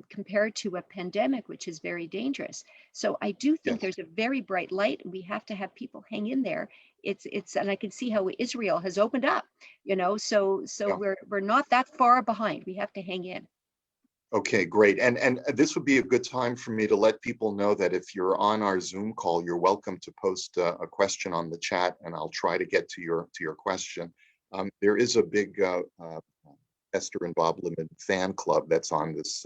S2: compared to a pandemic, which is very dangerous. So I do think there's a very bright light, and we have to have people hang in there. And I can see how Israel has opened up, so we're not that far behind. We have to hang in.
S3: Okay, great. And this would be a good time for me to let people know that if you're on our Zoom call, you're welcome to post a question on the chat, and I'll try to get to your question. There is a big Esther and Bob Libman fan club that's on this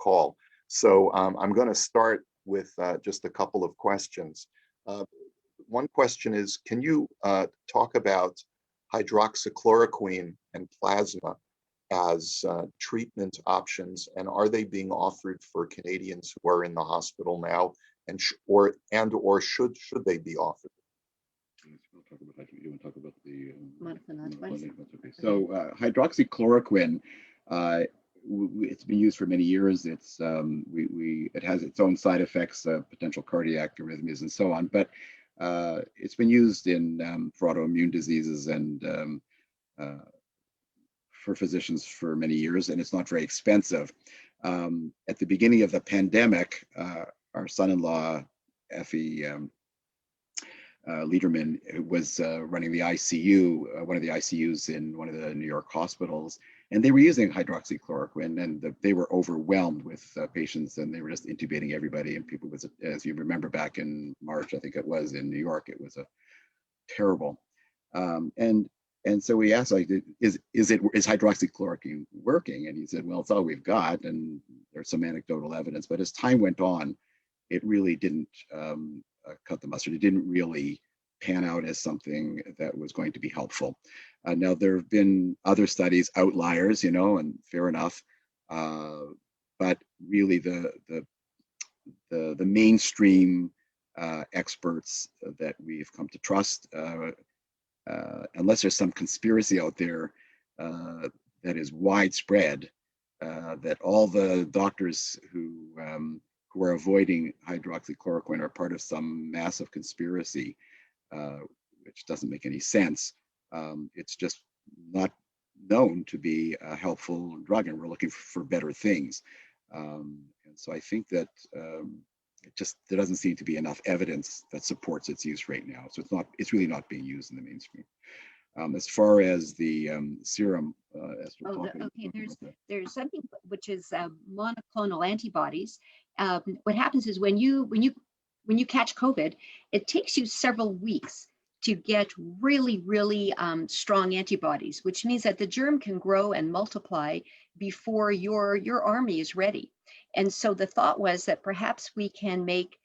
S3: call. So I'm going to start with just a couple of questions. One question is, can you talk about hydroxychloroquine and plasma as treatment options, and are they being offered for Canadians who are in the hospital now, or should they be offered?
S1: talk about you want to talk about the
S2: Monoclonal antibodies.
S1: That's okay. So hydroxychloroquine, it's been used for many years. It's it has its own side effects, potential cardiac arrhythmias and so on. But it's been used in for autoimmune diseases and uh, for physicians for many years, and it's not very expensive. At the beginning of the pandemic, our son-in-law, Effie Liederman, was running the ICU, one of the ICUs in one of the New York hospitals, and they were using hydroxychloroquine, and they were overwhelmed with patients, and they were just intubating everybody. And people was, as you remember, back in March, I think it was in New York, it was a terrible. And so we asked, like, is hydroxychloroquine working? And he said, well, it's all we've got, and there's some anecdotal evidence. But as time went on, it really didn't cut the mustard. It didn't really pan out as something that was going to be helpful. Now there have been other studies, outliers, and fair enough. But really, the mainstream experts that we've come to trust, unless there's some conspiracy out there that is widespread, that all the doctors who are avoiding hydroxychloroquine are part of some massive conspiracy, which doesn't make any sense. It's just not known to be a helpful drug, and we're looking for better things. And so I think that there doesn't seem to be enough evidence that supports its use right now. So it's really not being used in the mainstream. As far as the serum,
S2: there's something which is monoclonal antibodies. What happens is when you catch COVID, it takes you several weeks to get really, really strong antibodies, which means that the germ can grow and multiply before your army is ready. And so the thought was that perhaps we can make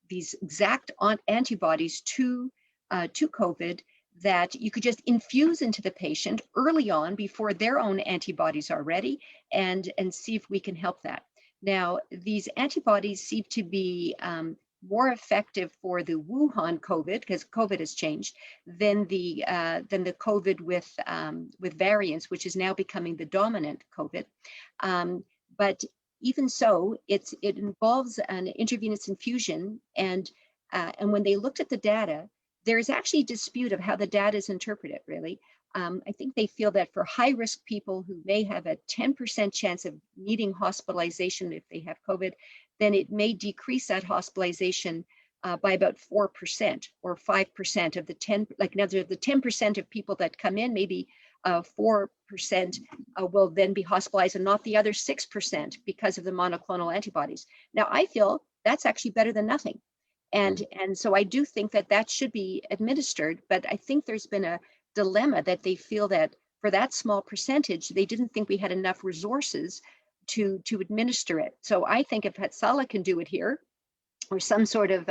S2: these exact antibodies to COVID that you could just infuse into the patient early on before their own antibodies are ready, and see if we can help that. Now, these antibodies seem to be more effective for the Wuhan COVID, because COVID has changed, than the COVID with variants, which is now becoming the dominant COVID. But even so, it involves an intravenous infusion, and when they looked at the data, there is actually a dispute of how the data is interpreted, really. I think they feel that for high-risk people who may have a 10% chance of needing hospitalization if they have COVID, then it may decrease that hospitalization by about 4% or 5% of the 10, like now the 10% of people that come in, maybe 4% will then be hospitalized and not the other 6% because of the monoclonal antibodies. Now, I feel that's actually better than nothing. And so I do think that should be administered, but I think there's been a dilemma that they feel that for that small percentage, they didn't think we had enough resources to administer it. So I think if Hatsala can do it here, or some sort of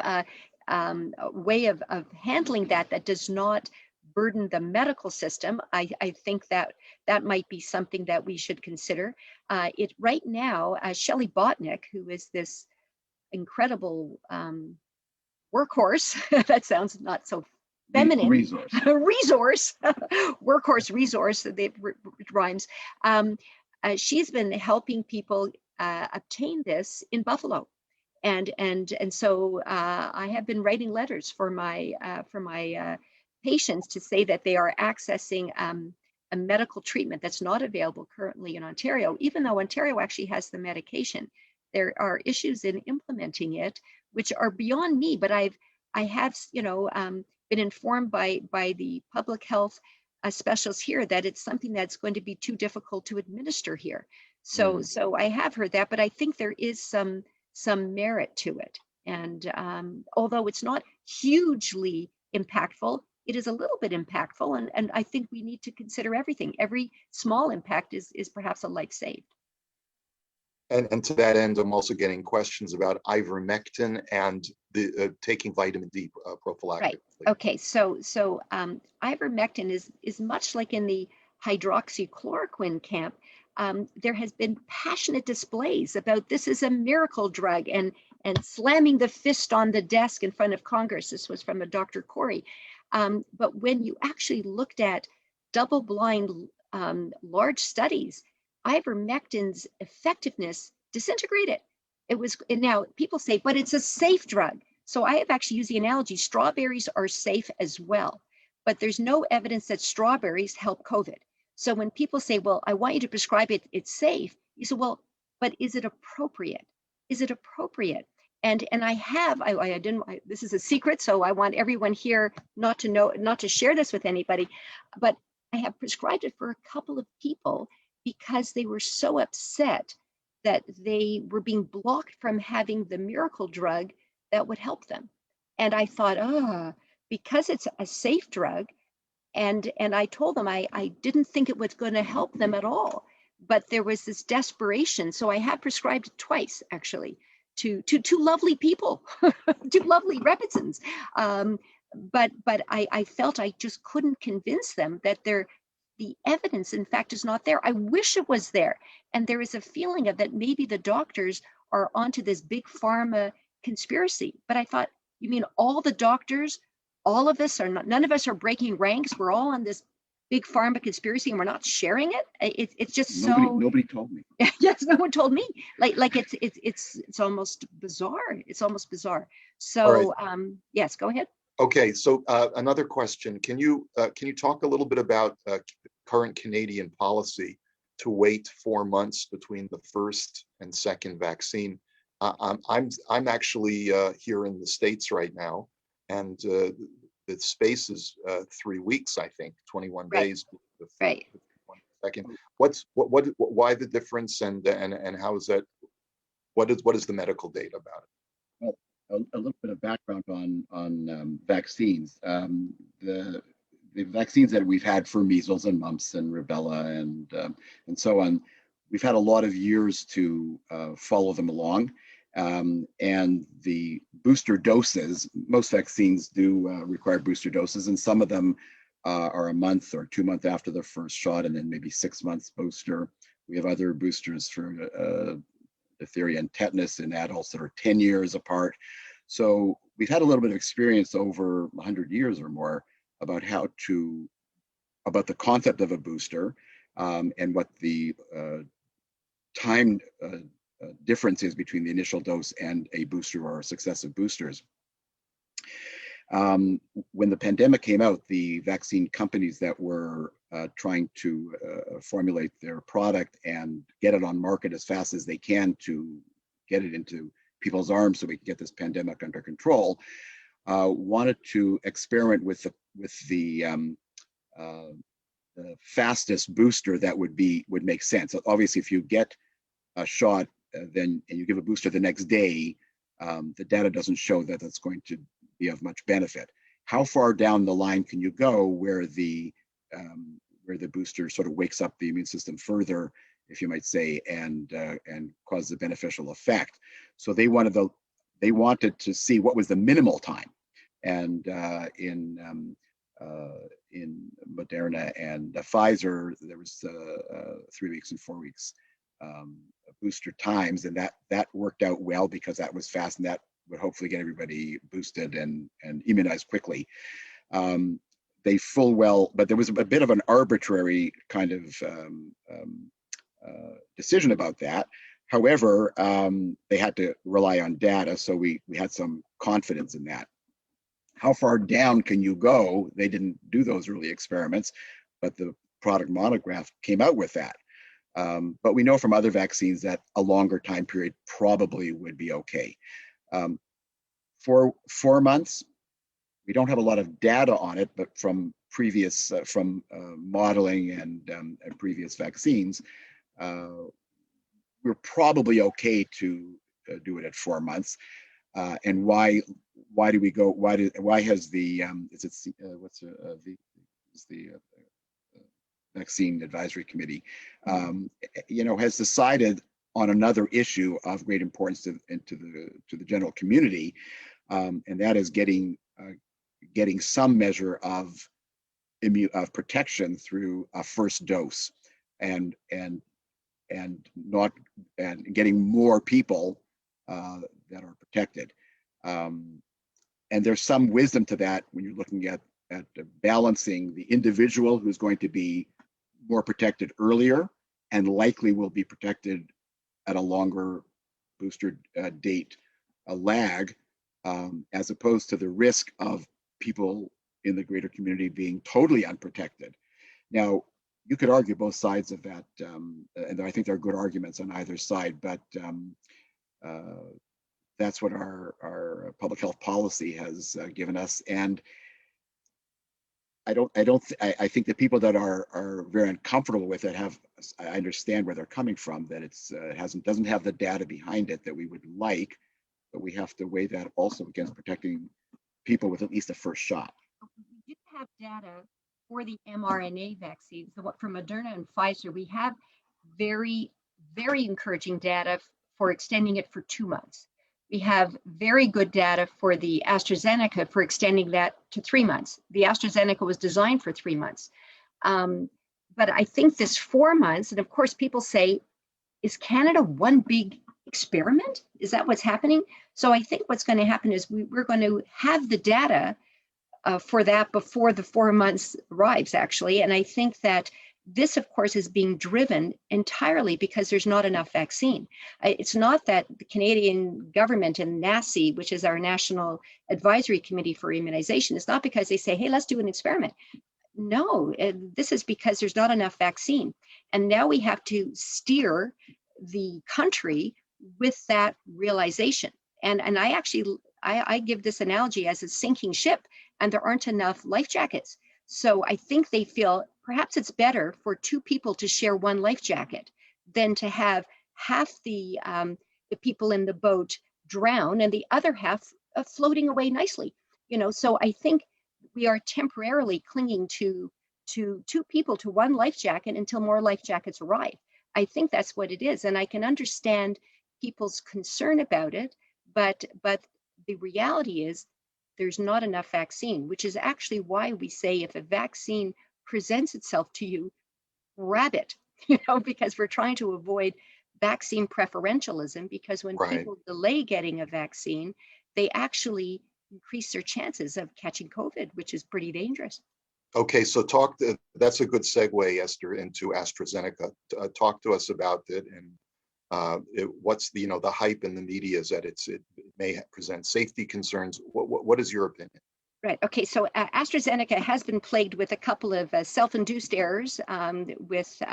S2: way of handling that does not burden the medical system, I think that might be something that we should consider. It right now, Shelley Botnick, who is this incredible workhorse, that sounds not so feminine.
S1: Resource.
S2: Workhorse resource, it rhymes. She's been helping people obtain this in Buffalo. And so I have been writing letters for my patients to say that they are accessing a medical treatment that's not available currently in Ontario, even though Ontario actually has the medication. There are issues in implementing it, which are beyond me, but I have been informed by the public health specialists here that it's something that's going to be too difficult to administer here. So I have heard that, but I think there is some merit to it. And although it's not hugely impactful, it is a little bit impactful. And I think we need to consider everything. Every small impact is perhaps a life saved.
S3: And to that end, I'm also getting questions about ivermectin and the taking vitamin D prophylactically.
S2: Right. Okay. So ivermectin is much like in the hydroxychloroquine camp. There has been passionate displays about this is a miracle drug, and and slamming the fist on the desk in front of Congress. This was from a Dr. Corey. But when you actually looked at double-blind large studies, ivermectin's effectiveness disintegrated. It was, and now people say, but it's a safe drug. So I have actually used the analogy, strawberries are safe as well, but there's no evidence that strawberries help COVID. So when people say, well, I want you to prescribe it, it's safe, you say, well, but is it appropriate? Is it appropriate? And I didn't, this is a secret, so I want everyone here not to know, not to share this with anybody, but I have prescribed it for a couple of people because they were so upset that they were being blocked from having the miracle drug that would help them. And I thought, because it's a safe drug, and I told them I didn't think it was going to help them at all, but there was this desperation. So I have prescribed it twice, actually, to two lovely people, two lovely Rebbitzins. But I felt I just couldn't convince them that the evidence, in fact, is not there. I wish it was there. And there is a feeling of that maybe the doctors are onto this big pharma conspiracy. But I thought, you mean all the doctors, all of us are not, none of us are breaking ranks. We're all on this big pharma conspiracy and we're not sharing it. It's just
S1: nobody told me.
S2: Yes, no one told me. Like it's almost bizarre. It's almost bizarre. So yes, go ahead.
S3: Okay, so another question. Can you talk a little bit about current Canadian policy to wait 4 months between the first and second vaccine? I'm actually here in the States right now, and the space is 3 weeks, I think, 21 days.
S2: Right.
S3: Second, why the difference, and how is that? What is the medical data about it?
S1: Well, a little bit of background on vaccines. The vaccines that we've had for measles and mumps and rubella and so on, we've had a lot of years to follow them along. And the booster doses, most vaccines do require booster doses, and some of them are a month or 2 months after the first shot, and then maybe 6 months booster. We have other boosters for diphtheria and tetanus in adults that are 10 years apart. So we've had a little bit of experience over 100 years or more about about the concept of a booster, and what the time difference is between the initial dose and a booster or successive boosters. When the pandemic came out, the vaccine companies that were trying to formulate their product and get it on market as fast as they can to get it into people's arms so we can get this pandemic under control, wanted to experiment with the fastest booster that would make sense. So obviously, if you get a shot and you give a booster the next day, the data doesn't show that that's going to be of much benefit. How far down the line can you go where the booster sort of wakes up the immune system further, if you might say, and causes a beneficial effect? So they wanted to see what was the minimal time, and in Moderna and Pfizer, there was 3 weeks and 4 weeks booster times, and that worked out well because that was fast, and that would hopefully get everybody boosted and immunized quickly. They full well, but there was a bit of an arbitrary kind of decision about that. However, they had to rely on data, so we had some confidence in that. How far down can you go? They didn't do those early experiments, but the product monograph came out with that. But we know from other vaccines that a longer time period probably would be okay. For 4 months, we don't have a lot of data on it, but from previous modeling and previous vaccines, we're probably okay to do it at 4 months. And why do we go? Why has the Vaccine Advisory Committee, has decided on another issue of great importance to the general community, and that is getting some measure of protection through a first dose, and getting more people that are protected. And there's some wisdom to that when you're looking at balancing the individual who's going to be more protected earlier and likely will be protected at a longer booster date, a lag, as opposed to the risk of people in the greater community being totally unprotected. Now, you could argue both sides of that, and I think there are good arguments on either side, but that's what our public health policy has given us. And I think the people that are very uncomfortable with it I understand where they're coming from, that it's doesn't have the data behind it that we would like, but we have to weigh that also against protecting people with at least a first shot.
S2: We do have data for the mRNA vaccines, so what from Moderna and Pfizer, we have very, very encouraging data for extending it for 2 months. We have very good data for the AstraZeneca for extending that to 3 months. The AstraZeneca was designed for 3 months. But I think this 4 months, and of course people say, is Canada one big experiment? Is that what's happening? So I think what's going to happen is we're going to have the data for that before the 4 months arrives, actually. And I think that this, of course, is being driven entirely because there's not enough vaccine. It's not that the Canadian government and NACI, which is our National Advisory Committee for Immunization, it's not because they say, hey, let's do an experiment. No, this is because there's not enough vaccine. And now we have to steer the country with that realization. And I give this analogy as a sinking ship, and there aren't enough life jackets. So I think they feel perhaps it's better for 2 people to share one life jacket than to have half the people in the boat drown and the other half floating away nicely. So I think we are temporarily clinging to 2 people to one life jacket until more life jackets arrive. I think that's what it is, and I can understand people's concern about it, but the reality is there's not enough vaccine, which is actually why we say if a vaccine presents itself to you, grab it, because we're trying to avoid vaccine preferentialism, because when people delay getting a vaccine, they actually increase their chances of catching COVID, which is pretty dangerous.
S3: Okay, so that's a good segue, Esther, into AstraZeneca. Talk to us about it, and what's the hype in the media is that it may present safety concerns. What is your opinion?
S2: Right. Okay. So AstraZeneca has been plagued with a couple of self-induced errors with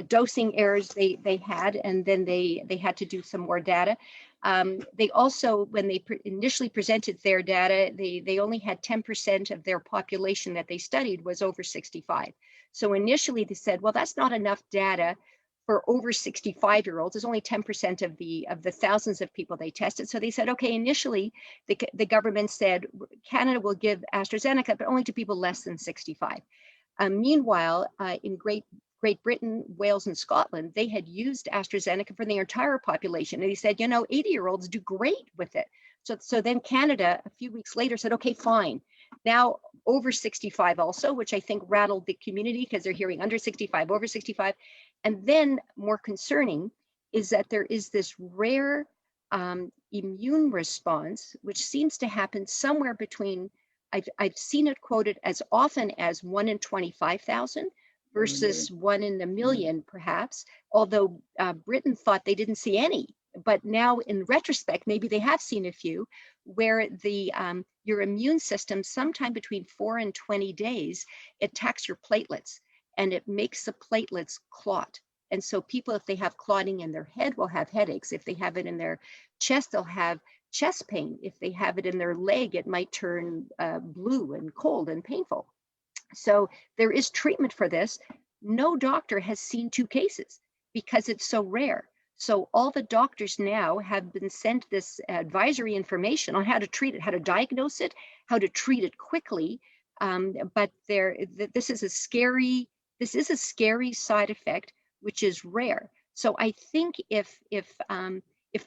S2: dosing errors they had, and then they had to do some more data. They also, when they initially presented their data, they only had 10% of their population that they studied was over 65. So initially they said, well, that's not enough data for over 65-year-olds. It's only 10% of the thousands of people they tested. So they said, okay, initially the government said Canada will give AstraZeneca, but only to people less than 65. Meanwhile, in Great Britain, Wales, and Scotland, they had used AstraZeneca for the entire population. And they said, 80-year-olds do great with it. So then Canada, a few weeks later, said, okay, fine. Now over 65 also, which I think rattled the community because they're hearing under 65, over 65. And then more concerning is that there is this rare immune response, which seems to happen somewhere between, I've seen it quoted as often as 1 in 25,000 versus 1 in a million, perhaps, although Britain thought they didn't see any. But now in retrospect, maybe they have seen a few where your immune system, sometime between 4 and 20 days, attacks your platelets and it makes the platelets clot. And so people, if they have clotting in their head, will have headaches. If they have it in their chest, they'll have chest pain. If they have it in their leg, it might turn blue and cold and painful. So there is treatment for this. No doctor has seen 2 cases because it's so rare. So all the doctors now have been sent this advisory information on how to treat it, how to diagnose it, how to treat it quickly. But this is a scary side effect, which is rare. So I think if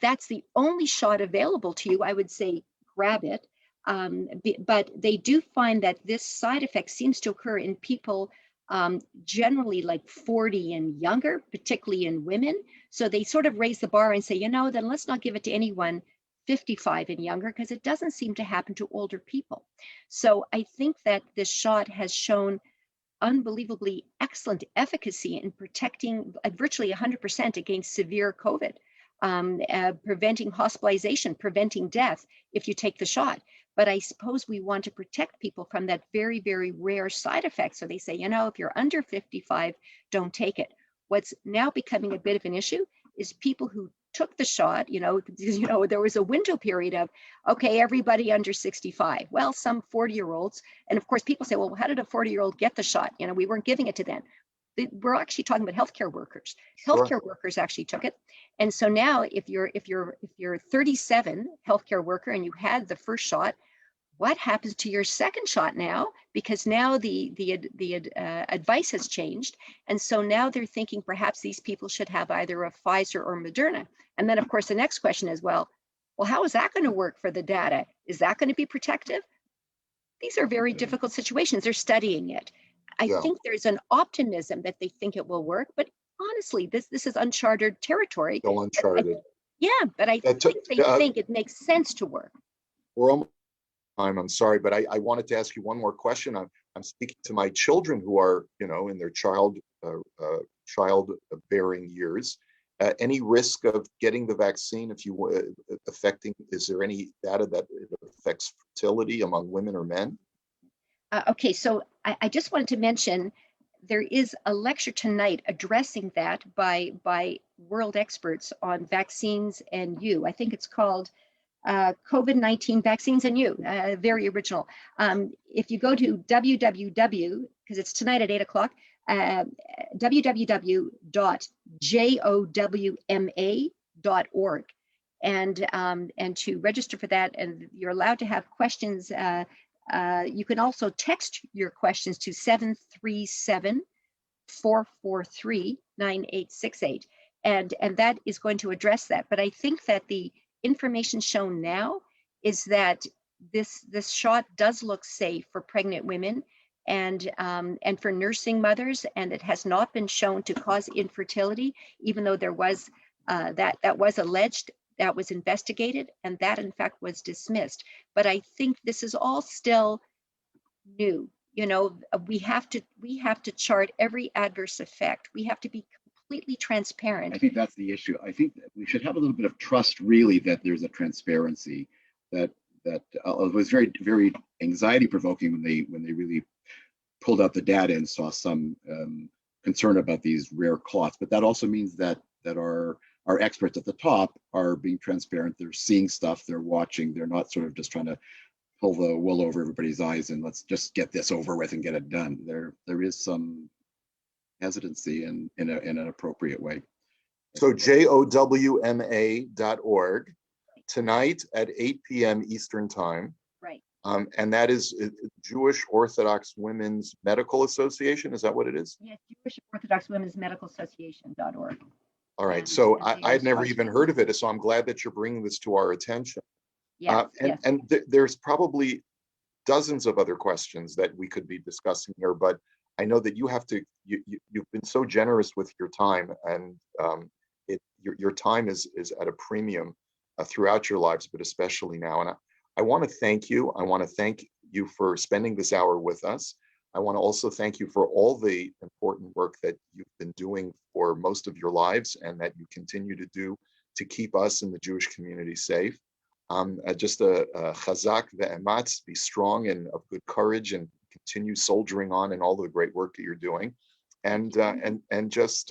S2: that's the only shot available to you, I would say grab it. But they do find that this side effect seems to occur in people generally like 40 and younger, particularly in women. So they sort of raise the bar and say, then let's not give it to anyone 55 and younger, because it doesn't seem to happen to older people. So I think that this shot has shown unbelievably excellent efficacy in protecting virtually 100% against severe COVID, preventing hospitalization, preventing death if you take the shot. But I suppose we want to protect people from that very, very rare side effect. So they say, if you're under 55, don't take it. What's now becoming a bit of an issue is people who took the shot, there was a window period of, okay, everybody under 65. Well, some 40-year-olds. And of course, people say, well, how did a 40-year-old get the shot? We weren't giving it to them. We're actually talking about healthcare workers.
S3: Sure.
S2: Healthcare workers actually took it. And so now if you're 37 healthcare worker and you had the first shot, what happens to your second shot now? Because now the advice has changed. And so now they're thinking perhaps these people should have either a Pfizer or Moderna. And then of course, the next question is, well, how is that going to work for the data? Is that going to be protective? These are very difficult situations. They're studying it. I think there's an optimism that they think it will work, but honestly, this is uncharted territory.
S3: Still uncharted.
S2: But I think they think it makes sense to work.
S3: We're almost time. I'm sorry, but I wanted to ask you one more question. I'm speaking to my children who are, in their childbearing years. Any risk of getting the vaccine is there any data that it affects fertility among women or men?
S2: Okay, so I just wanted to mention there is a lecture tonight addressing that by world experts on vaccines and you. I think it's called COVID-19 Vaccines and You, very original. If you go to www, because it's tonight at 8 o'clock, www.jowma.org, and to register for that, and you're allowed to have questions. You can also text your questions to 737-443-9868, and that is going to address that. But I think that the information shown now is that this shot does look safe for pregnant women and for nursing mothers, and it has not been shown to cause infertility, even though there was that was alleged, that was investigated, and that in fact was dismissed. But I think this is all still new. We have to chart every adverse effect. We have to be completely transparent.
S1: I think that's the issue. I think that we should have a little bit of trust, really, that there's a transparency that it was very, very anxiety provoking when they really pulled out the data and saw some concern about these rare clots. But that also means that our experts at the top are being transparent. They're seeing stuff, they're watching, they're not sort of just trying to pull the wool over everybody's eyes and let's just get this over with and get it done. There is some hesitancy in an appropriate way.
S3: So jowma.org tonight at 8 p.m. Eastern Time.
S2: Right.
S3: And that is Jewish Orthodox Women's Medical Association. Is that what it is?
S2: Yes, Jewish Orthodox Women's Medical Association.org.
S3: All right. So I had never even heard of it. So I'm glad that you're bringing this to our attention.
S2: Yes,
S3: and there's probably dozens of other questions that we could be discussing here, but I know that you've been so generous with your time, and your time is at a premium throughout your lives, but especially now. And I want to thank you. I want to thank you for spending this hour with us. I want to also thank you for all the important work that you've been doing for most of your lives and that you continue to do to keep us in the Jewish community safe. Just a chazak ve'ematz, be strong and of good courage and continue soldiering on in all the great work that you're doing. And just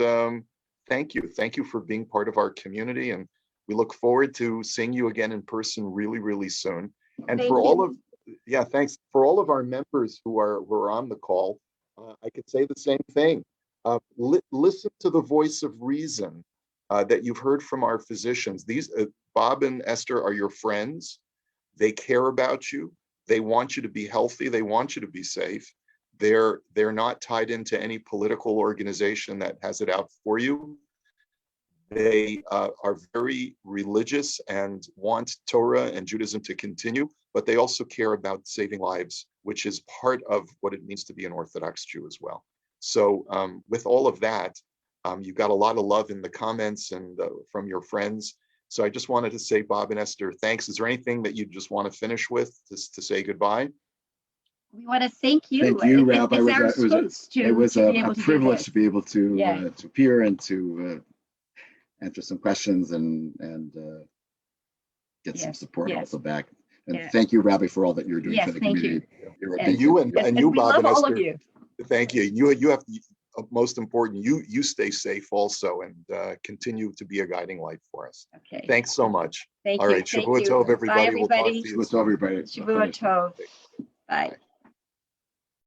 S3: thank you. Thank you for being part of our community. And we look forward to seeing you again in person really, really soon. And thanks for all of our members who are on the call. I could say the same thing. Listen to the voice of reason that you've heard from our physicians. These Bob and Esther are your friends. They care about you. They want you to be healthy. They want you to be safe. They're not tied into any political organization that has it out for you. They are very religious and want Torah and Judaism to continue, but they also care about saving lives, which is part of what it means to be an Orthodox Jew as well. So with all of that, you got a lot of love in the comments and from your friends. So I just wanted to say, Bob and Esther, thanks. Is there anything that you just want to finish with, just to say goodbye?
S2: We want to thank you.
S1: Thank you, Rabbi.
S2: It's our spooks
S1: it was
S2: to be
S1: a
S2: able to do
S1: privilege
S2: this.
S1: to be able
S2: Yeah.
S1: to appear and to answer some questions and get some
S2: Yes,
S1: support
S2: yes.
S1: also back. And
S2: Yeah.
S1: thank you, Rabbi, for all that you're doing
S2: Yes,
S1: for the
S2: thank
S1: community.
S2: you.
S1: You're a
S2: And
S1: big-
S3: you and you,
S2: we
S3: Bob
S2: love
S3: and
S2: all
S3: Esther.
S2: of you.
S3: Thank you. You have most important. You stay safe also, and continue to be a guiding light for us.
S2: Okay.
S3: Thanks so much.
S2: Thank
S3: All
S2: you.
S3: right,
S2: Thank
S3: Shavua
S2: you.
S3: Tov,
S2: Bye,
S3: everybody. We'll talk
S2: everybody.
S3: to you
S1: What's
S3: soon.
S1: everybody?
S2: Shavua Tov. Bye.